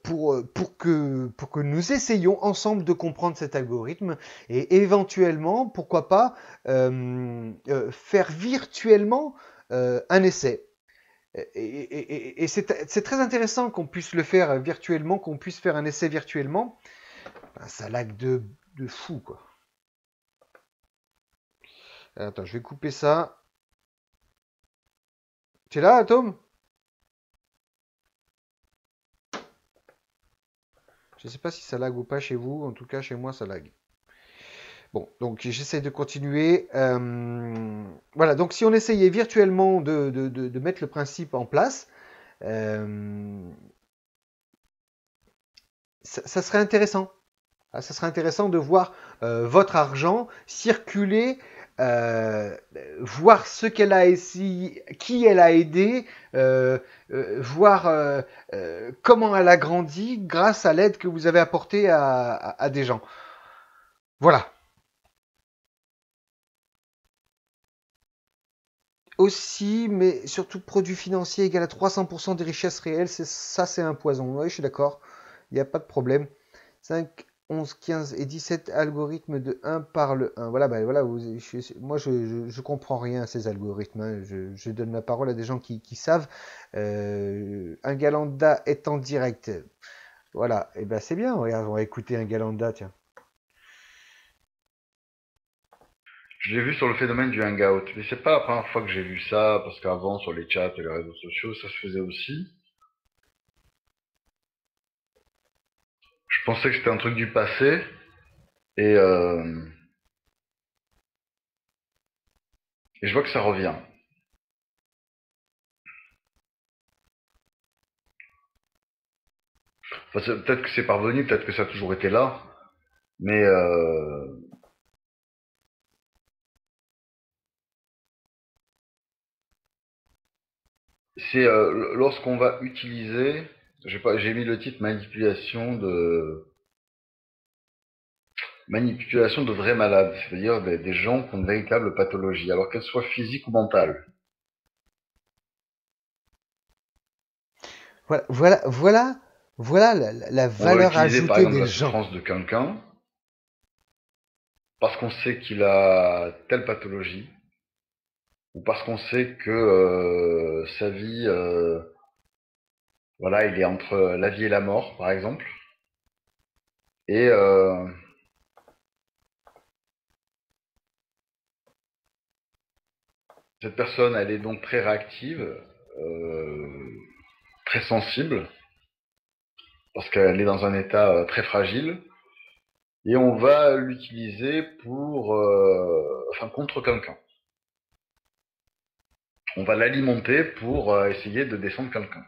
pour que nous essayions ensemble de comprendre cet algorithme et éventuellement, pourquoi pas, faire virtuellement un essai. Et c'est très intéressant qu'on puisse le faire virtuellement, qu'on puisse faire un essai virtuellement. Ben, ça lag de fou, quoi. Attends, je vais couper ça. Tu es là, Tom? Je ne sais pas si ça lag ou pas chez vous. En tout cas, chez moi, ça lag. Bon, donc j'essaie de continuer. Voilà, donc si on essayait virtuellement de mettre le principe en place, ça serait intéressant. Ça serait intéressant de voir votre argent circuler, voir ce qu'elle a essayé, qui elle a aidé, voir comment elle a grandi grâce à l'aide que vous avez apportée à des gens. Voilà. Aussi, mais surtout, produit financier égal à 300% des richesses réelles, c'est un poison. Oui, je suis d'accord. Il n'y a pas de problème. 5, 11, 15 et 17 algorithmes de 1 par le 1. Voilà, voilà moi je comprends rien à ces algorithmes. Hein. Je donne la parole à des gens qui savent. Un Galanda est en direct. Voilà, et ben c'est bien. Regarde, on va écouter un Galanda, tiens. Je l'ai vu sur le phénomène du hangout, mais c'est pas la première fois que j'ai vu ça, parce qu'avant, sur les chats et les réseaux sociaux, ça se faisait aussi. Je pensais que c'était un truc du passé, et, et je vois que ça revient. Enfin, peut-être que c'est parvenu, peut-être que ça a toujours été là, mais c'est lorsqu'on va utiliser, j'ai mis le titre manipulation de vrais malades, c'est-à-dire des gens qui ont de véritables pathologies, alors qu'elles soient physiques ou mentales. Voilà la valeur ajoutée par exemple, des la gens. souffrance de quelqu'un, parce qu'on sait qu'il a telle pathologie, ou parce qu'on sait que sa vie, voilà, il est entre la vie et la mort, par exemple. Et cette personne, elle est donc très réactive, très sensible, parce qu'elle est dans un état très fragile. Et on va l'utiliser contre quelqu'un. On va l'alimenter pour essayer de descendre quelqu'un.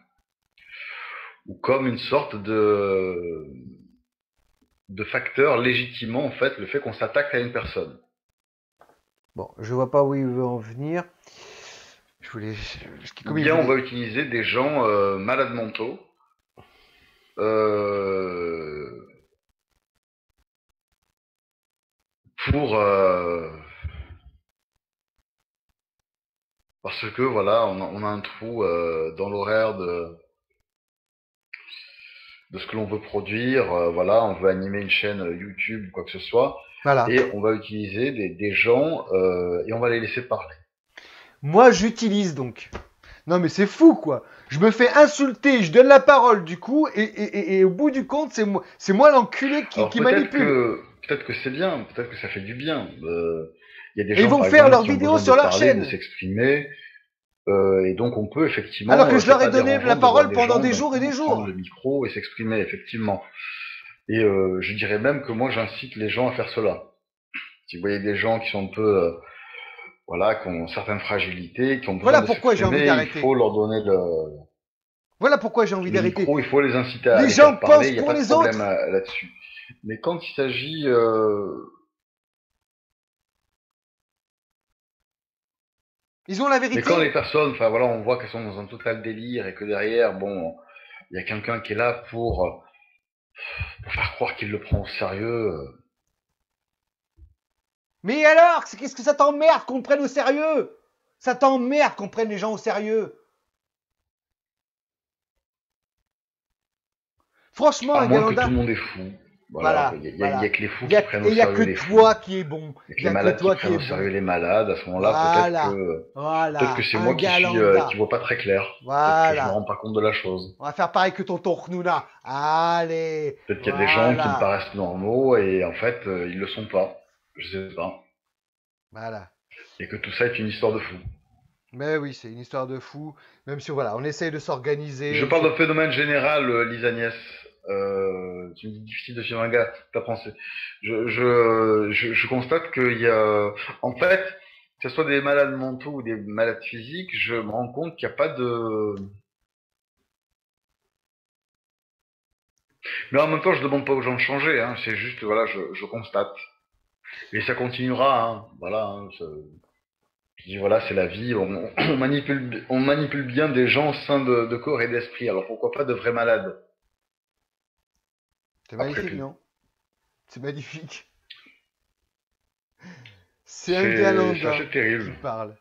Ou comme une sorte de facteur légitimant, en fait, le fait qu'on s'attaque à une personne. Bon, je vois pas où il veut en venir. Ou bien on va utiliser des gens malades mentaux parce que voilà, on a un trou dans l'horaire de ce que l'on veut produire. Voilà, on veut animer une chaîne YouTube, quoi que ce soit. Voilà. Et on va utiliser des gens et on va les laisser parler. Moi, j'utilise donc. Non, mais c'est fou, quoi. Je me fais insulter, je donne la parole, du coup, et au bout du compte, c'est moi l'enculé qui manipule. Peut-être que c'est bien, peut-être que ça fait du bien. Y a des gens, ils vont faire leurs vidéos sur leur chaîne. De s'exprimer. Et donc on peut effectivement. Alors que je leur ai donné la parole pendant des jours et des jours. Prendre le micro et s'exprimer, effectivement. Et je dirais même que moi j'incite les gens à faire cela. Si vous voyez des gens qui sont un peu, voilà, qui ont certaines fragilités, qui ont besoin voilà pourquoi j'ai envie d'arrêter. Il faut leur donner le. Voilà pourquoi j'ai envie d'arrêter. Il faut les inciter à les gens faire parler. Il n'y a pas de problème là-dessus. Mais quand il s'agit ils ont la vérité. Mais quand les personnes, enfin voilà, on voit qu'elles sont dans un total délire et que derrière, bon, il y a quelqu'un qui est là pour faire croire qu'il le prend au sérieux. Mais alors, qu'est-ce que ça t'emmerde qu'on me prenne au sérieux? Ça t'emmerde qu'on prenne les gens au sérieux? Franchement, À un moins que tout Galanda, le monde est fou. Voilà, voilà, il y voilà. a que les fous Il y qui a, prennent et au il n'y a sérieux que les fous. toi qui est bon. Et Il que n'y les a que malades qui toi qui prennent est au sérieux bon. les malades. À ce moment-là, Voilà, peut-être que voilà, c'est un moi qui Galanda. vois pas très clair. Peut-être que je me Voilà. rends pas compte de la chose. On va faire pareil que ton Tornuna. Allez, Peut-être qu'il y a des gens qui me voilà, paraissent normaux et en fait, ils le sont pas. Je sais pas. voilà. Et que tout ça est une histoire de fou. Mais oui, c'est une histoire de fou. Même si voilà, on essaye de s'organiser, Je on parle sait. d'un phénomène général, Lisa Agnès. Tu me dis difficile de suivre un gars, ta pensée. Je constate qu'il y a, en fait, que ce soit des malades mentaux ou des malades physiques, je me rends compte qu'il n'y a pas de. Mais en même temps, je demande pas aux gens de changer. Hein, c'est juste, voilà, je constate. Et ça continuera. Hein, voilà. Hein, je dis voilà, c'est la vie. On manipule bien des gens sains de corps et d'esprit. Alors pourquoi pas de vrais malades C'est après magnifique, tout. non? C'est magnifique. C'est un Galanda C'est assez qui terrible. parle.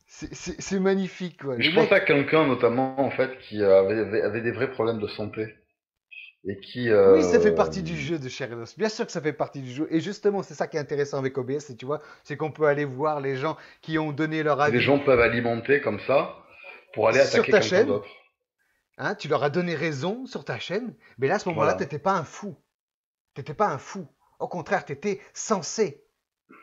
C'est magnifique, quoi. Mais Le je pensais mec, à quelqu'un notamment en fait qui avait des vrais problèmes de santé et qui oui, ça fait partie du jeu de Sherlock. Bien sûr que ça fait partie du jeu. Et justement, c'est ça qui est intéressant avec OBS, et tu vois, c'est qu'on peut aller voir les gens qui ont donné leur les avis gens peuvent alimenter comme ça pour aller sur attaquer ta quelqu'un chaîne. d'autre. Hein, tu leur as donné raison sur ta chaîne. Mais là, à ce moment-là, Voilà. t'étais pas un fou. T'étais pas un fou. Au contraire, t'étais censé.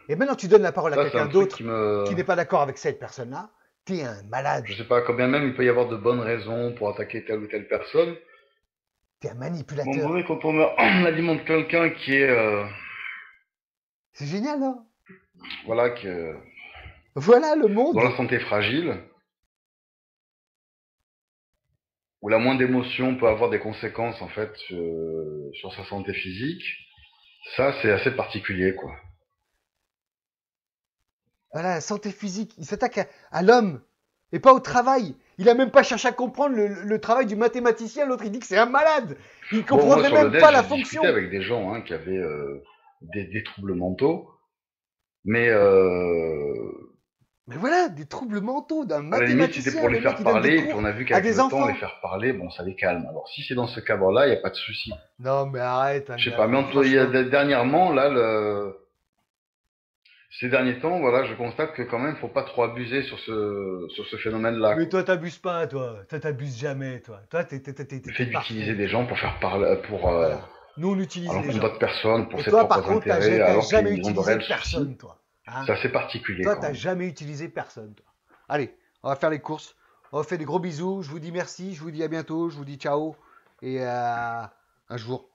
Et maintenant, tu donnes la parole à Ça c'est quelqu'un un truc d'autre qui me. qui n'est pas d'accord avec cette personne-là. T'es un malade. Je sais pas combien même il peut y avoir de bonnes raisons pour attaquer telle ou telle personne. T'es un Bon, vous manipulateur. voyez, quand on alimente quelqu'un qui est C'est génial, non? voilà qui est Voilà le dont la monde. santé est fragile, où la moindre émotion peut avoir des conséquences en fait sur sa santé physique. Ça c'est assez particulier quoi. Voilà, la santé physique. Il s'attaque à l'homme et pas au travail. Il a même pas cherché à comprendre le travail du mathématicien. L'autre, il dit que c'est un malade. Il Bon, moi, comprendrait sur le même net, pas la j'ai fonction. discuté avec des gens qui avaient des troubles mentaux, mais Mais voilà, des troubles mentaux d'un à la limite, c'était pour mathématicien. les Le mec, faire il donne des parler, et puis cours on a vu à qu'avec des le temps, les enfants. faire parler, bon, ça les calme. Alors, si c'est dans ce cadre-là, il n'y a pas de souci. Non, mais arrête, un Je sais pas, mais gars, franchement. dernièrement, là, ces derniers temps, voilà, je constate que quand même, faut pas trop abuser sur ce phénomène-là, Mais quoi. toi, t'abuses pas, toi. Toi, t'abuses jamais, toi. Toi, Le t'es fait d'utiliser parfait. des gens pour faire parler, Voilà. Nous, on utilise alors les contre gens. d'autres personnes, pour Et ses toi, par propres contre, intérêts, t'as alors jamais qu'ils ont de utilisé réels soucis, personne, toi. Hein? c'est assez particulier, Toi, quand t'as même. jamais utilisé personne, toi. Allez, on va faire les courses. On va faire des gros bisous. Je vous dis merci. Je vous dis à bientôt. Je vous dis ciao. Et à un jour.